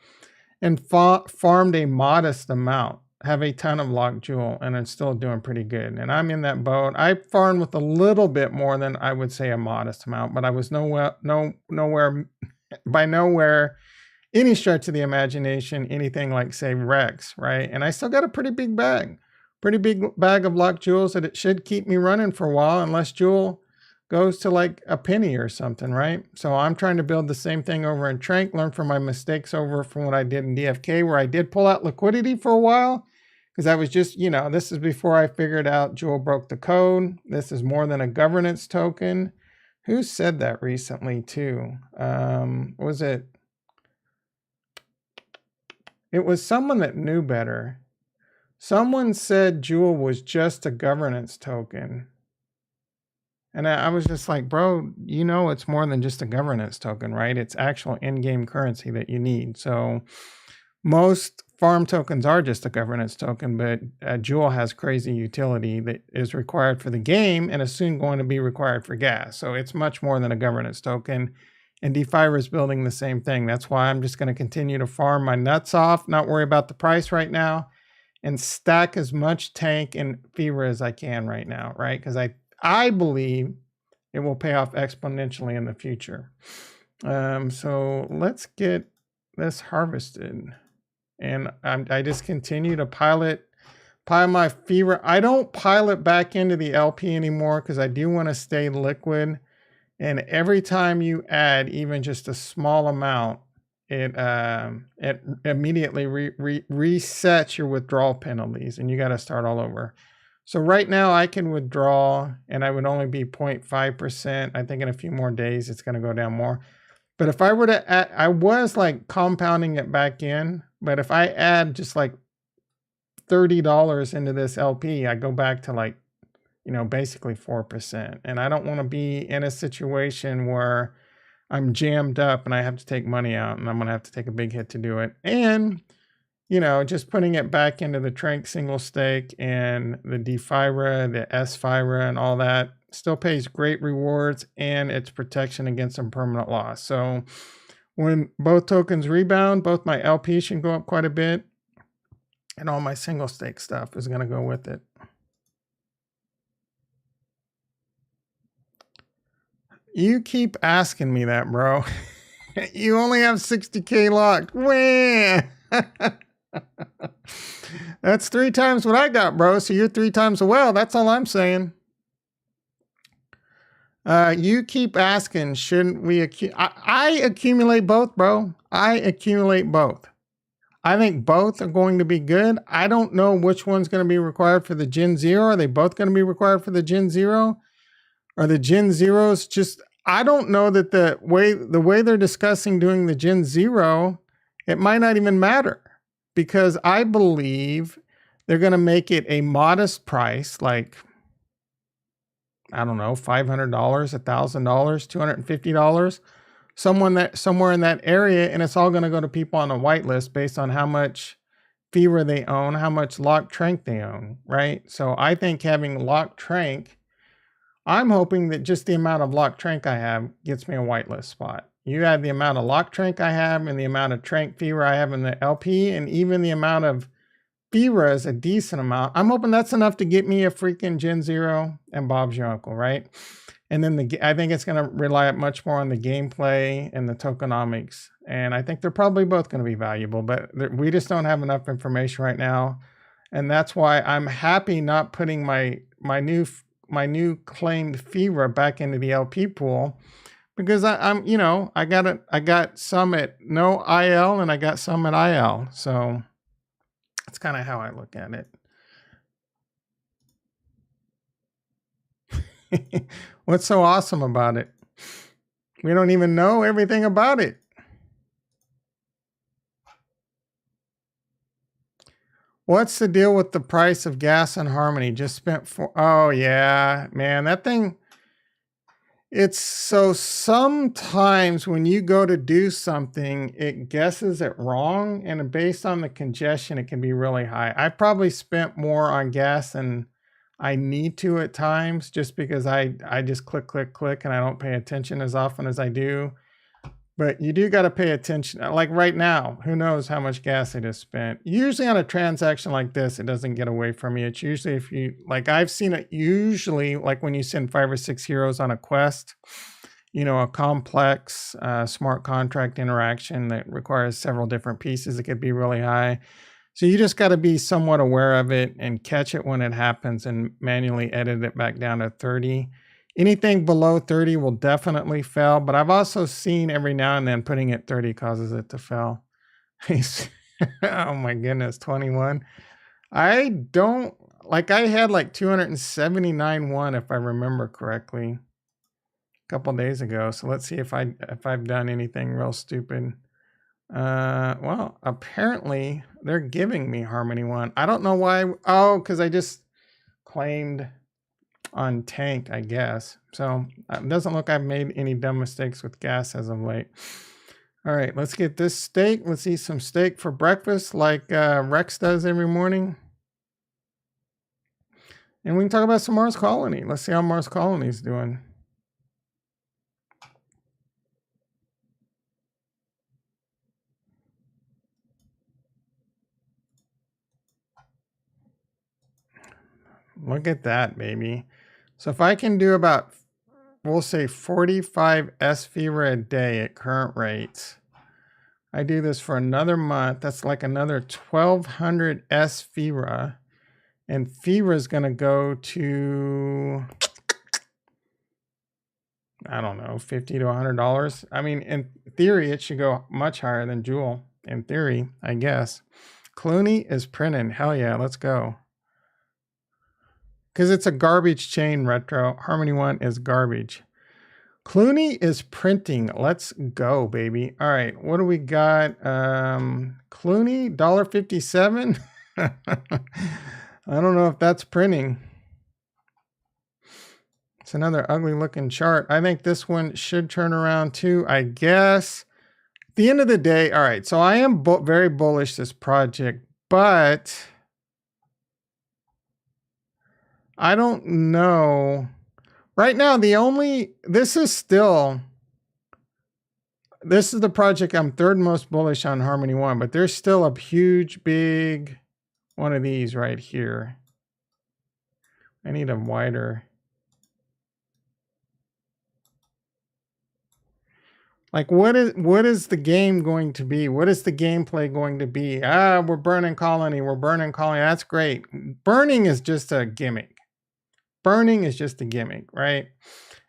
and farmed a modest amount have a ton of locked jewel and are still doing pretty good. And I'm in that boat. I farmed with a little bit more than I would say a modest amount, but I was nowhere any stretch of the imagination, anything like say Rex, right? And I still got a pretty big bag of locked jewels that it should keep me running for a while unless jewel goes to like a penny or something, right? So I'm trying to build the same thing over in Trank, learn from my mistakes over from what I did in DFK, where I did pull out liquidity for a while because I was just, this is before I figured out Jewel broke the code. This is more than a governance token. Who said that recently too? Was it? It was someone that knew better. Someone said Jewel was just a governance token. And I was just like, bro, it's more than just a governance token, right? It's actual in-game currency that you need. So most farm tokens are just a governance token, but Jewel has crazy utility that is required for the game and is soon going to be required for gas. So it's much more than a governance token. And Defira is building the same thing. That's why I'm just going to continue to farm my nuts off, not worry about the price right now, and stack as much tank and Defira as I can right now, right? Because I believe it will pay off exponentially in the future. So let's get this harvested. And I just continue to pile my Defira. I don't pile it back into the LP anymore because I do want to stay liquid. And every time you add even just a small amount, it immediately resets your withdrawal penalties, and you got to start all over. So right now I can withdraw, and I would only be 0.5%. I think in a few more days it's going to go down more. But if I were to add, I was like compounding it back in, but if I add just like $30 into this LP, I go back to like, basically 4%. And I don't want to be in a situation where I'm jammed up and I have to take money out and I'm going to have to take a big hit to do it. And, just putting it back into the Trank single stake and the Defira, the Defira and all that still pays great rewards, and it's protection against some permanent loss. So when both tokens rebound, both my LP should go up quite a bit, and all my single stake stuff is going to go with it. You keep asking me that, bro. You only have 60K locked. Wah! That's 3 times what I got, bro. So you're 3 times a well. That's all I'm saying. You keep asking, shouldn't we I accumulate both, bro. I accumulate both. I think both are going to be good. I don't know which one's going to be required for the Gen Zero. Are they both going to be required for the Gen Zero? Are the Gen Zeros just, I don't know that the way they're discussing doing the Gen Zero, it might not even matter, because I believe they're going to make it a modest price, like, I don't know, $500, $1,000, $250, somewhere in that area, and it's all going to go to people on a whitelist based on how much Defira they own, how much lock trank they own, right? So I think having lock trank, I'm hoping that just the amount of lock trank I have gets me a whitelist spot. You add the amount of lock trank I have and the amount of trank Defira I have in the LP, and even the amount of Defira is a decent amount. I'm hoping that's enough to get me a freaking Gen Zero and Bob's your uncle, right? And then I think it's going to rely much more on the gameplay and the tokenomics. And I think they're probably both going to be valuable, but we just don't have enough information right now. And that's why I'm happy not putting my new claimed Defira back into the LP pool, because I got some at no IL and I got some at IL. So that's kind of how I look at it. What's so awesome about it? We don't even know everything about it. What's the deal with the price of gas and Harmony? Just spent oh yeah, man, that thing. It's so sometimes when you go to do something, it guesses it wrong, and based on the congestion, it can be really high. I probably spent more on gas than I need to at times, just because I just click, and I don't pay attention as often as I do. But you do got to pay attention. Like right now, who knows how much gas I just spent. Usually on a transaction like this, it doesn't get away from you. It's usually, if you, like, I've seen it usually like when you send 5 or 6 heroes on a quest, a complex smart contract interaction that requires several different pieces, it could be really high. So you just got to be somewhat aware of it and catch it when it happens and manually edit it back down to 30. Anything below 30 will definitely fail, but I've also seen every now and then putting it 30 causes it to fail. Oh my goodness, 21. I don't, like, I had like 279 if I remember correctly a couple days ago. So let's see if I've done anything real stupid. Well, apparently they're giving me Harmony 1. I don't know why. Oh, because I just claimed on tank, I guess. So it doesn't look I've made any dumb mistakes with gas as of late. All right, let's get this steak. Let's eat some steak for breakfast like Rex does every morning. And we can talk about some Mars Colony. Let's see how Mars Colony is doing. Look at that, baby. So if I can do about, we'll say 45 Defira a day at current rates, I do this for another month, that's like another 1,200 Defira. And Defira is going to go to, I don't know, $50 to $100. I mean, in theory, it should go much higher than Jewel. In theory, I guess. Clooney is printing. Hell yeah, let's go. Because it's a garbage chain, Retro. Harmony 1 is garbage. Clooney is printing. Let's go, baby. All right, what do we got? Clooney, $1.57. I don't know if that's printing. It's another ugly looking chart. I think this one should turn around too, I guess. At the end of the day, all right, so I am very bullish this project, but I don't know. Right now, this is the project I'm third most bullish on, Harmony 1, but there's still a huge, big one of these right here. I need a wider. Like, what is the game going to be? What is the gameplay going to be? We're burning colony. We're burning colony. That's great. Burning is just a gimmick. Burning is just a gimmick, right?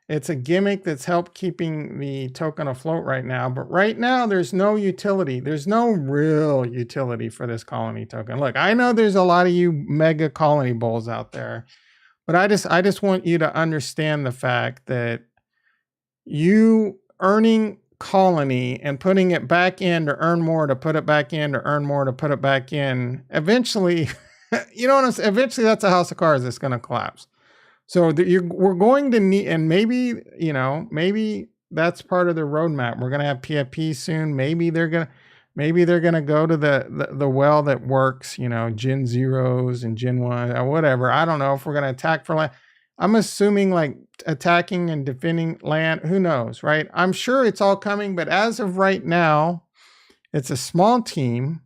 It's a gimmick that's helped keeping the token afloat right now. But right now, there's no utility. There's no real utility for this colony token. Look, I know there's a lot of you mega colony bulls out there, but I just want you to understand the fact that you earning colony and putting it back in to earn more, to put it back in, to earn more, to put it back in, eventually, you know what I'm saying? Eventually that's a house of cards that's going to collapse. So we're going to need, and maybe, maybe that's part of the roadmap. We're going to have PFP soon. Maybe they're going to go to the well that works, Gen 0s and Gen 1 or whatever. I don't know if we're going to attack for land. I'm assuming like attacking and defending land. Who knows, right? I'm sure it's all coming, but as of right now, it's a small team.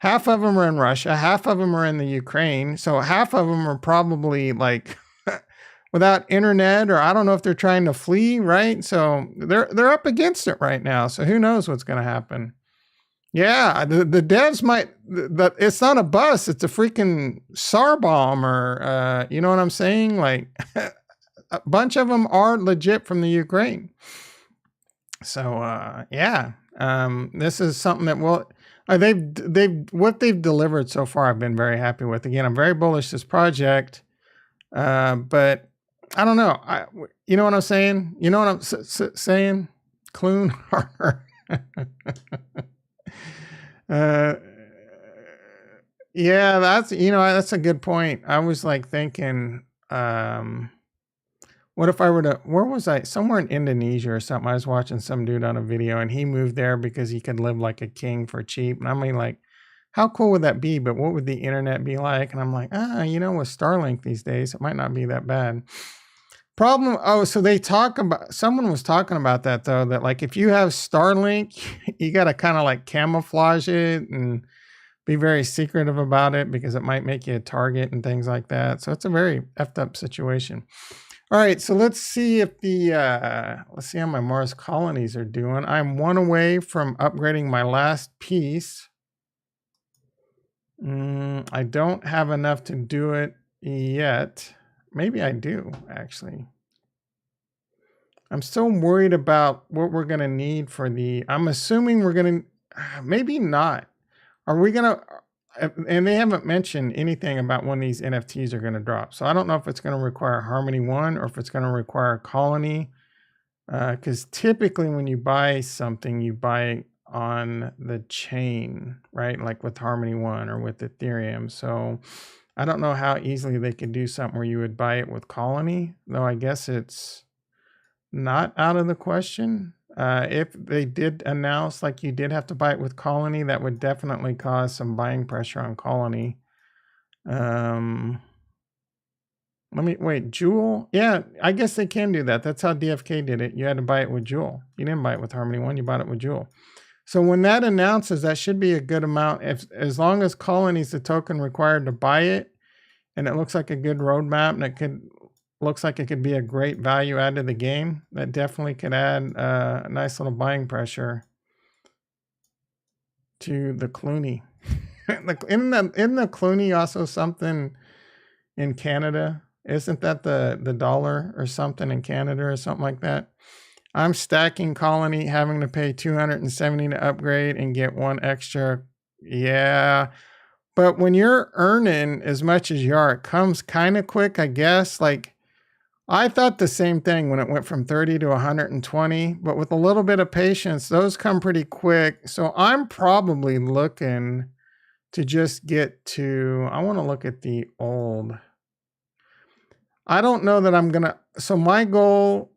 Half of them are in Russia. Half of them are in the Ukraine. So half of them are probably like without internet, or I don't know if they're trying to flee, right? So they're up against it right now. So who knows what's going to happen? Yeah, the devs might. It's not a bus; it's a freaking SAR bomb, or you know what I'm saying? Like a bunch of them are legit from the Ukraine. So yeah, this is something that what they've delivered so far. I've been very happy with. Again, I'm very bullish this project, but I don't know. You know what I'm saying? You know what I'm saying? Clune Harder. Yeah, that's a good point. I was like thinking, what if I were to, where was I? Somewhere in Indonesia or something. I was watching some dude on a video and he moved there because he could live like a king for cheap. And I mean, like, how cool would that be? But what would the internet be like? And I'm like, with Starlink these days, it might not be that bad. So someone was talking about that though, that like if you have Starlink, you got to kind of like camouflage it and be very secretive about it because it might make you a target and things like that. So it's a very effed up situation. All right, so let's see if let's see how my Mars colonies are doing. I'm one away from upgrading my last piece. I don't have enough to do it yet. Maybe I do, actually. I'm still worried about what we're going to need for I'm assuming we're going to, maybe not. Are we going to, and they haven't mentioned anything about when these NFTs are going to drop. So I don't know if it's going to require Harmony 1 or if it's going to require Colony. Because typically when you buy something, you buy on the chain, right? Like with Harmony 1 or with Ethereum. So I don't know how easily they could do something where you would buy it with Colony, though I guess it's not out of the question. If they did announce like you did have to buy it with Colony, that would definitely cause some buying pressure on Colony. Let me wait, Jewel? Yeah, I guess they can do that. That's how DFK did it. You had to buy it with Jewel. You didn't buy it with Harmony 1, you bought it with Jewel. So when that announces, that should be a good amount. As long as Colony's the token required to buy it, and it looks like a good roadmap, and looks like it could be a great value add to the game, that definitely could add a nice little buying pressure to the Clooney. Isn't the Clooney also something in Canada? Isn't that the dollar or something in Canada or something like that? I'm stacking Colony, having to pay $270 to upgrade and get one extra. Yeah. But when you're earning as much as you are, it comes kind of quick, I guess. Like, I thought the same thing when it went from 30 to 120, but with a little bit of patience, those come pretty quick. So I'm probably looking to just get to, I want to look at the old. I don't know that I'm going to, so my goal,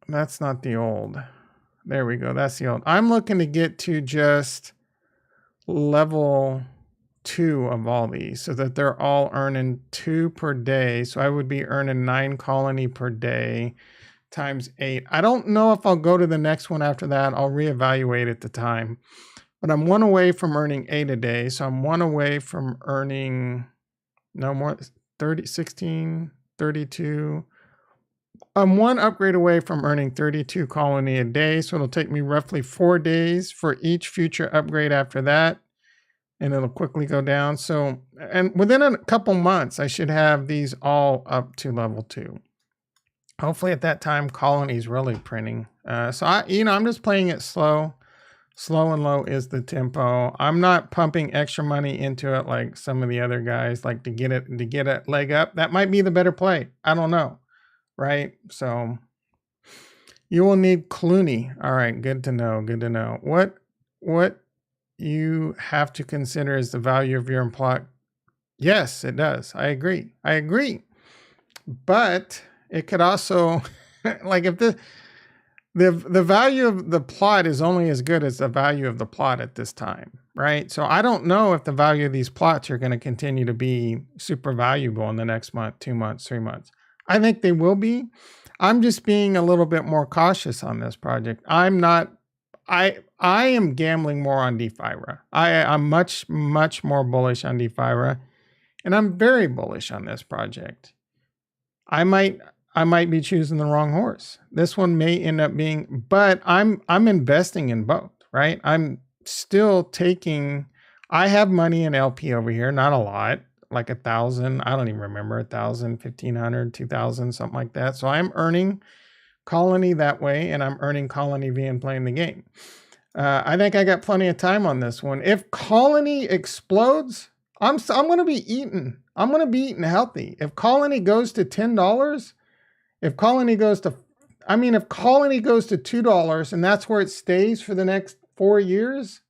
that's not the old. There we go. That's the old. I'm looking to get to just level 2 of all these so that they're all earning 2 per day. So I would be earning 9 Colony per day times 8. I don't know if I'll go to the next one after that. I'll reevaluate at the time. But I'm 1 away from earning 8 a day. So I'm 1 away from earning no more 30, 16, 32. I'm one upgrade away from earning 32 colony a day, so it'll take me roughly 4 days for each future upgrade after that, and it'll quickly go down. So, and within a couple months, I should have these all up to level 2. Hopefully at that time, colony's really printing. So I'm just playing it slow. Slow and low is the tempo. I'm not pumping extra money into it like some of the other guys like to get a leg up. That might be the better play. I don't know. Right? So you will need Clooney. All right, good to know. Good to know. What you have to consider is the value of your implied. Yes, it does. I agree. But it could also like if the value of the plot is only as good as the value of the plot at this time, right? So I don't know if the value of these plots are going to continue to be super valuable in the next month, 2 months, 3 months. I think they will be. I'm just being a little bit more cautious on this project. I am gambling more on Defira. I'm much more bullish on Defira, and I'm very bullish on this project. I might be choosing the wrong horse. This one may end up being, but I'm investing in both, right? I'm still taking, I have money in LP over here, not a lot, like 1,000. I don't even remember, 1,000, 1,500, 2,000, something like that. So I'm earning colony that way, and I'm earning colony via playing the game. I think I got plenty of time on this one. If colony explodes, I'm going to be eating. I'm going to be eating healthy. If colony goes to $10, if colony goes to $2 and that's where it stays for the next 4 years,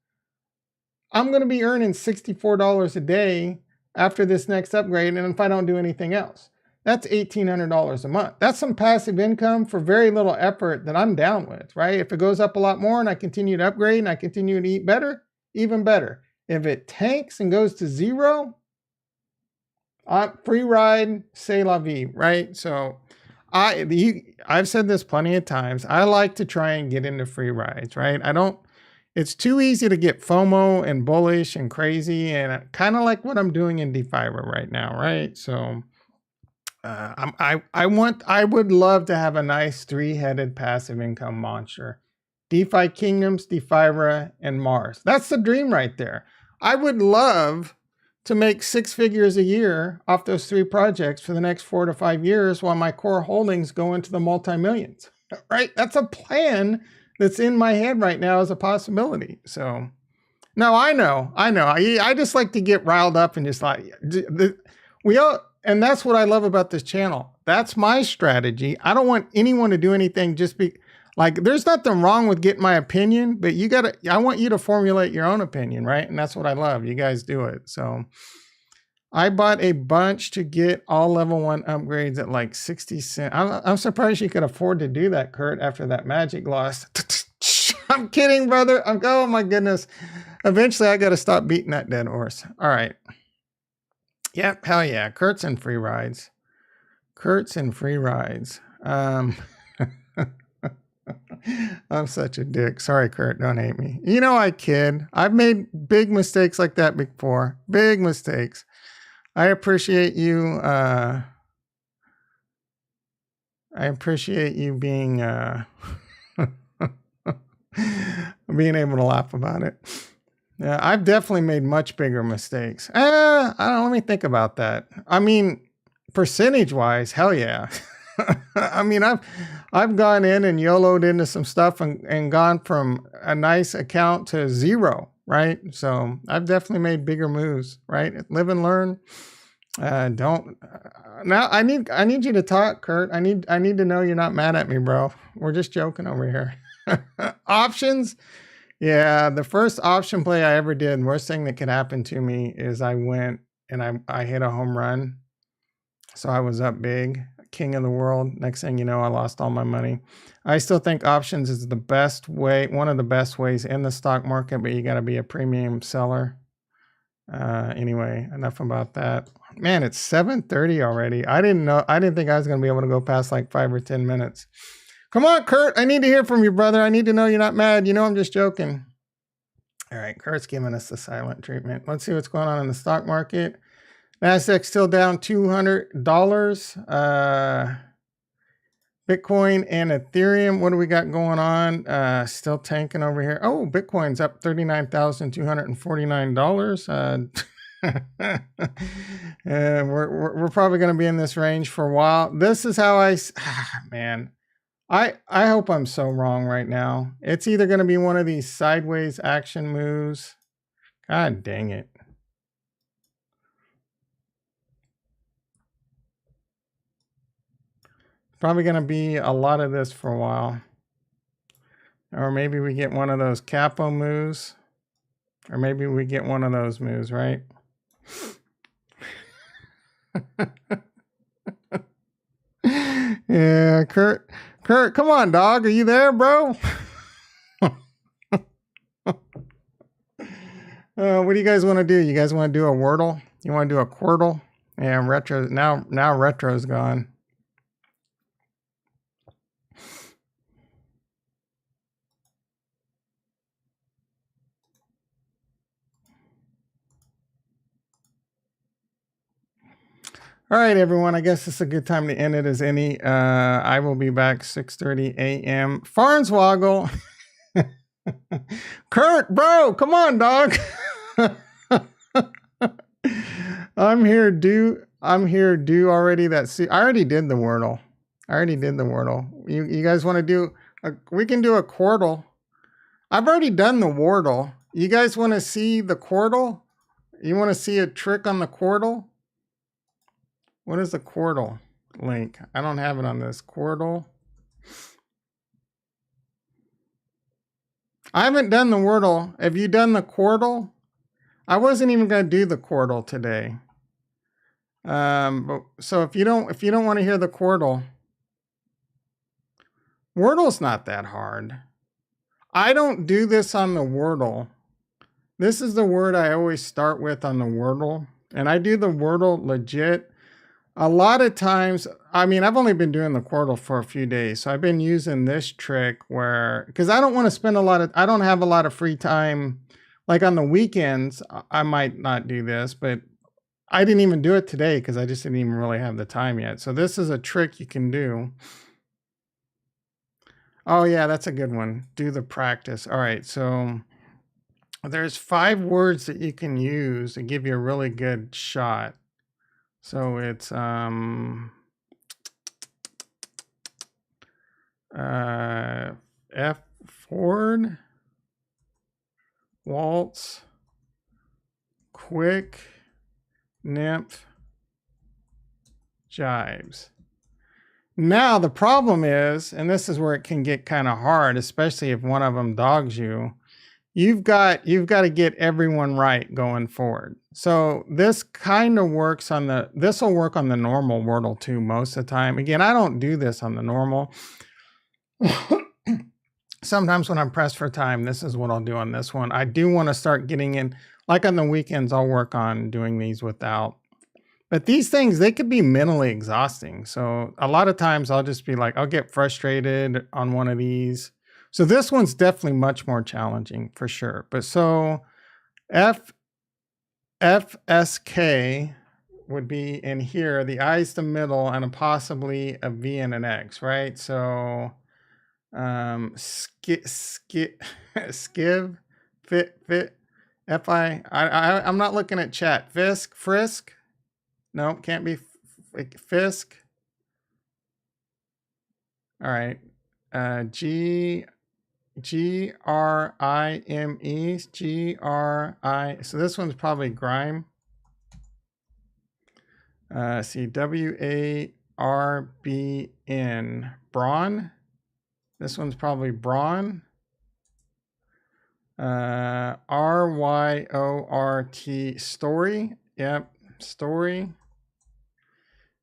I'm going to be earning $64 a day after this next upgrade. And if I don't do anything else, that's $1,800 a month. That's some passive income for very little effort that I'm down with, right? If it goes up a lot more and I continue to upgrade and I continue to eat better, even better. If it tanks and goes to 0, free ride, c'est la vie, right? So I've said this plenty of times. I like to try and get into free rides, right? It's too easy to get FOMO and bullish and crazy, and kind of like what I'm doing in Defira right now, right? So I would love to have a nice 3-headed passive income monster. Defikingdoms, Defira, and Mars. That's the dream right there. I would love to make 6 figures a year off those 3 projects for the next 4 to 5 years while my core holdings go into the multi-millions, right? That's a plan that's in my head right now as a possibility. So, no, I know. I just like to get riled up and just like, and that's what I love about this channel. That's my strategy. I don't want anyone to do anything there's nothing wrong with getting my opinion, but I want you to formulate your own opinion, right? And that's what I love. You guys do it. So I bought a bunch to get all level 1 upgrades at like 60 cents. I'm surprised you could afford to do that, Kurt, after that magic loss. I'm kidding, brother. Oh my goodness. Eventually I got to stop beating that dead horse. All right. Yep. Hell yeah. Kurt's in free rides. I'm such a dick. Sorry, Kurt. Don't hate me. I kid. I've made big mistakes like that before. Big mistakes. I appreciate you. I appreciate you being being able to laugh about it. Yeah, I've definitely made much bigger mistakes. I don't know. Let me think about that. I mean, percentage-wise, hell yeah. I mean, I've gone in and YOLO'd into some stuff and gone from a nice account to 0, right? So I've definitely made bigger moves, right? Live and learn. Now I need you to talk, Kurt. I need to know you're not mad at me, bro. We're just joking over here. Options. Yeah, the first option play I ever did, worst thing that could happen to me is I went and I hit a home run. So I was up big, king of the world. Next thing you know, I lost all my money. I still think options is the best way, one of the best ways in the stock market, but you got to be a premium seller. Anyway, enough about that. Man, it's 7:30 already. I didn't think I was going to be able to go past like 5 or 10 minutes. Come on, Kurt. I need to hear from you, brother. I need to know you're not mad. I'm just joking. All right, Kurt's giving us the silent treatment. Let's see what's going on in the stock market. Nasdaq still down $200. Bitcoin and Ethereum, what do we got going on? Still tanking over here. Oh, Bitcoin's up $39,249. We're probably going to be in this range for a while. This is how man, I hope I'm so wrong right now. It's either going to be one of these sideways action moves. God dang it. Probably going to be a lot of this for a while. Or maybe we get one of those capo moves. Or maybe we get one of those moves, right? Yeah, Kurt, come on, dog. Are you there, bro? What do you guys want to do? You guys want to do a Wordle? You want to do a Quirtle? Yeah, retro. Now retro's gone. All right, everyone. I guess it's a good time to end it as any. I will be back 6:30 a.m. Farnswoggle. Kurt, bro, come on, dog. I'm here due already. I already did the Wordle. You guys want to do? We can do a Quirtle. I've already done the Wordle. You guys want to see the Quirtle? You want to see a trick on the Quirtle? What is the Quirtle link? I don't have it on this Quirtle. I haven't done the Wordle. Have you done the Quirtle? I wasn't even going to do the Quirtle today. So if you don't want to hear the Quirtle, Wordle's not that hard. I don't do this on the Wordle. This is the word I always start with on the Wordle, and I do the Wordle legit. A lot of times, I mean, I've only been doing the Quirtle for a few days, so I've been using this trick because I don't want to spend I don't have a lot of free time. Like on the weekends, I might not do this, but I didn't even do it today because I just didn't even really have the time yet. So this is a trick you can do. Oh yeah, that's a good one. Do the practice. All right, so there's 5 words that you can use to give you a really good shot. So it's F Ford, waltz, quick, nymph, jives. Now the problem is, and this is where it can get kind of hard, especially if one of them dogs you. You've got to get everyone right going forward. So this kind of works this will work on the normal Wordle too most of the time. Again, I don't do this on the normal. Sometimes when I'm pressed for time, this is what I'll do on this one. I do want to start getting in, like on the weekends, I'll work on doing these without. But these things, they could be mentally exhausting. So a lot of times I'll just be like, I'll get frustrated on one of these. So this one's definitely much more challenging for sure. But so FSK would be in here, the I's the middle, and possibly a V and an X, right? So skiv, fit, FI, I'm not looking at chat. Frisk. No, can't be Fisk. All right. Grime. So this one's probably grime. See, WARBN. Brawn. This one's probably brawn. RYORT. Story. Yep, story.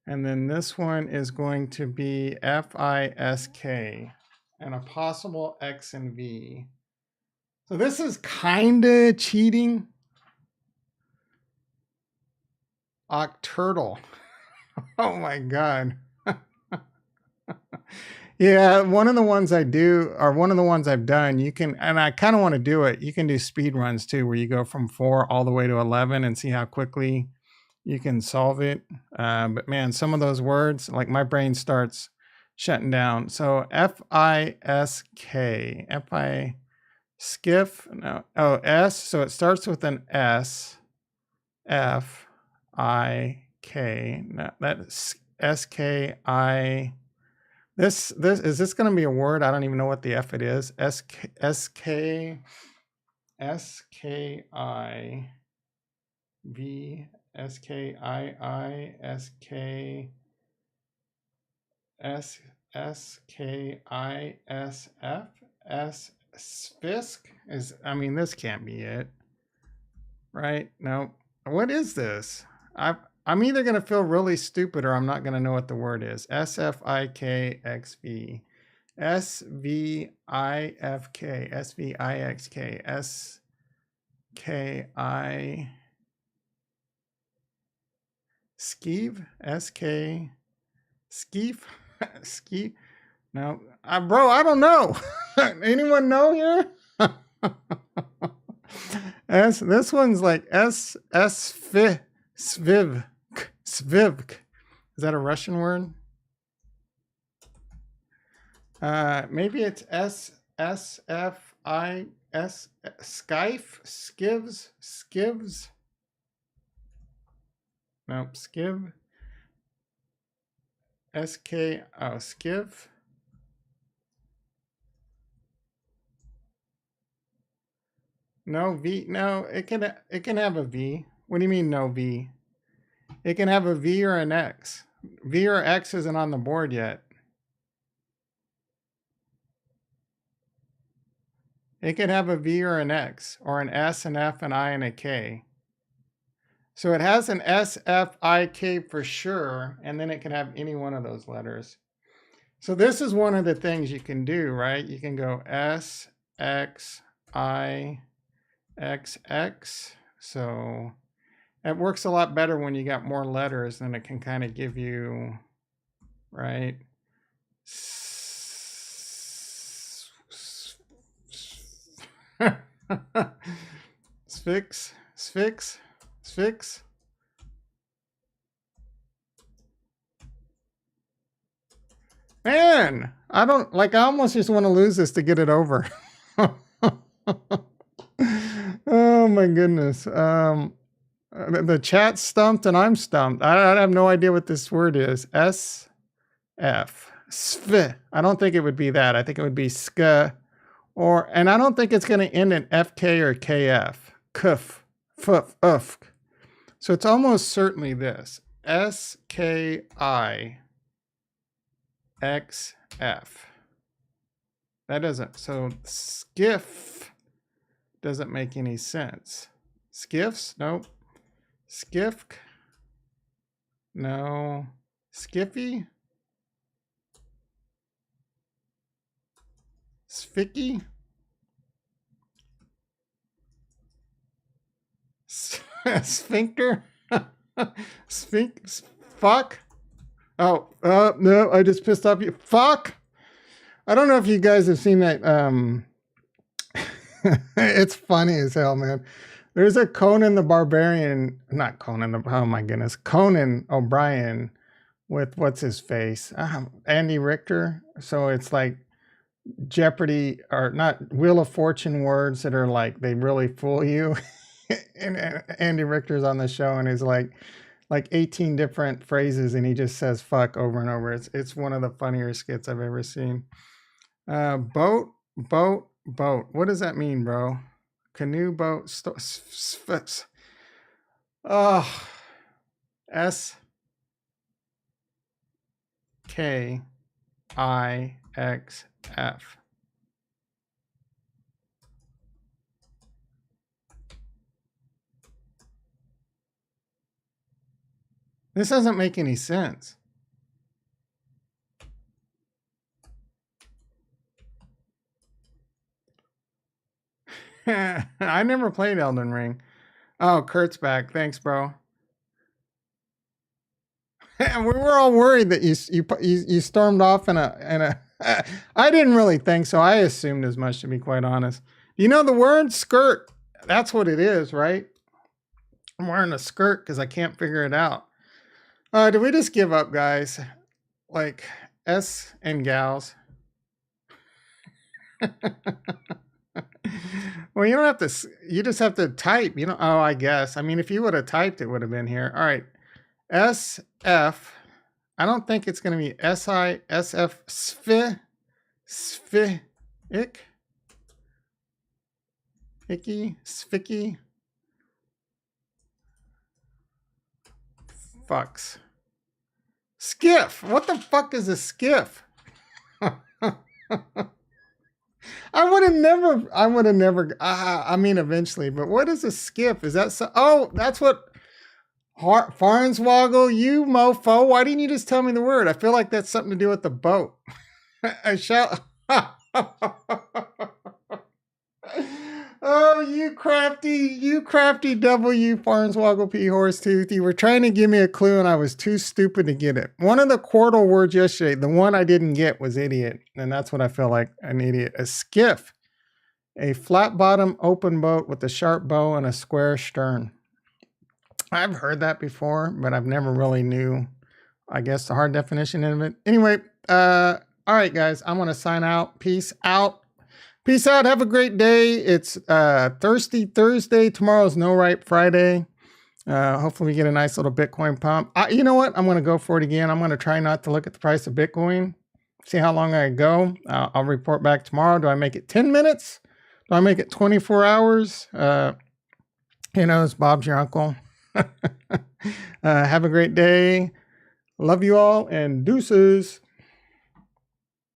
And then this one is going to be FISK. And a possible X and V. So this is kind of cheating. Octurtle. Oh my God. Yeah, one of the ones I do, or one of the ones I've done, you can, and I kind of want to do it, you can do speed runs too, where you go from 4 all the way to 11 and see how quickly you can solve it. But man, some of those words, like my brain starts shutting down. So F-I-S-K. F-I... Skiff? No. Oh, S. So it starts with an S. F-I-K. No, that's S-K-I... This is this going to be a word? I don't even know what the F it is. S-K-I-V... S-K-I-I-S-K... S-K-I-S-F? Sfisk? Is, I mean, this can't be it. Right? No. What is this? I'm either going to feel really stupid or I'm not going to know what the word is. S-F-I-K-X-V. S-V-I-F-K. S-V-I-X-K. S-K-I... Skeeve? S-K... Skeef? Skeef? No. Bro, I don't know. Anyone know here? This one's like Svivk. Svivk. Is that a Russian word? Maybe it's S-F-I-S... Skife? Skivs? Nope. Skiv? S-K... Oh, Skiv? No V. No, it can have a V. What do you mean no V? It can have a V or an X. V or X isn't on the board yet. It can have a V or an X, or an S, an F, an I, and a K. So it has an S, F, I, K for sure, and then it can have any one of those letters. So this is one of the things you can do, right? You can go S, X, I, XX. So it works a lot better when you got more letters, then it can kind of give you, right? Sphinx. Man, I don't like, I almost just want to lose this to get it over. Oh my goodness. The chat's stumped and I'm stumped. I have no idea what this word is. S-F. Sv. I don't think it would be that. I think it would be sk. Or, and I don't think it's going to end in FK or KF. Kuf. Fuf. Ufk. So it's almost certainly this. S-K-I-X-F. That doesn't, so skiff doesn't make any sense. Skiffs? Nope. Skiffk? No. Skiffy? Sficky? Sphincter? Fuck? Oh, no, I just pissed off you. Fuck! I don't know if you guys have seen that. It's funny as hell, man. There's a Conan the Barbarian, not Conan, oh my goodness, Conan O'Brien with what's his face? Andy Richter. So it's like Jeopardy, or not, Wheel of Fortune words that are like, they really fool you. And Andy Richter's on the show and is like 18 different phrases and he just says fuck over and over. It's one of the funnier skits I've ever seen. Boat. What does that mean, bro? Canoe, boat, oh, S K I X F. This doesn't make any sense. I never played Elden Ring. Oh, Kurt's back. Thanks, bro. We were all worried that you stormed off in a I didn't really think so. I assumed as much, to be quite honest. You know the word skirt? That's what it is, right? I'm wearing a skirt because I can't figure it out. Did we just give up, guys? Like, S and gals. Well, you don't have to, you just have to type, oh, I guess. I mean, if you would have typed, it would have been here. All right. SF. I don't think it's going to be SISF Svick. Icky, Svicky. Fucks. Skiff. What the fuck is a skiff? I would have never, I mean, eventually, but what is a skiff? Is that so? Oh, that's what Farnswoggle, you mofo. Why didn't you just tell me the word? I feel like that's something to do with the boat. I shall. Oh, you crafty W Farnswoggle P Horsetooth. You were trying to give me a clue and I was too stupid to get it. One of the Quordle words yesterday, the one I didn't get was idiot. And that's what I feel like, an idiot. A skiff. A flat bottom open boat with a sharp bow and a square stern. I've heard that before, but I've never really knew, I guess, the hard definition of it. Anyway, all right, guys, I'm going to sign out. Peace out. Peace out. Have a great day. It's Thirsty Thursday. Tomorrow's No Ripe Friday. Hopefully we get a nice little Bitcoin pump. You know what? I'm going to go for it again. I'm going to try not to look at the price of Bitcoin. See how long I go. I'll report back tomorrow. Do I make it 10 minutes? Do I make it 24 hours? Who knows? Bob's your uncle. Have a great day. Love you all and deuces.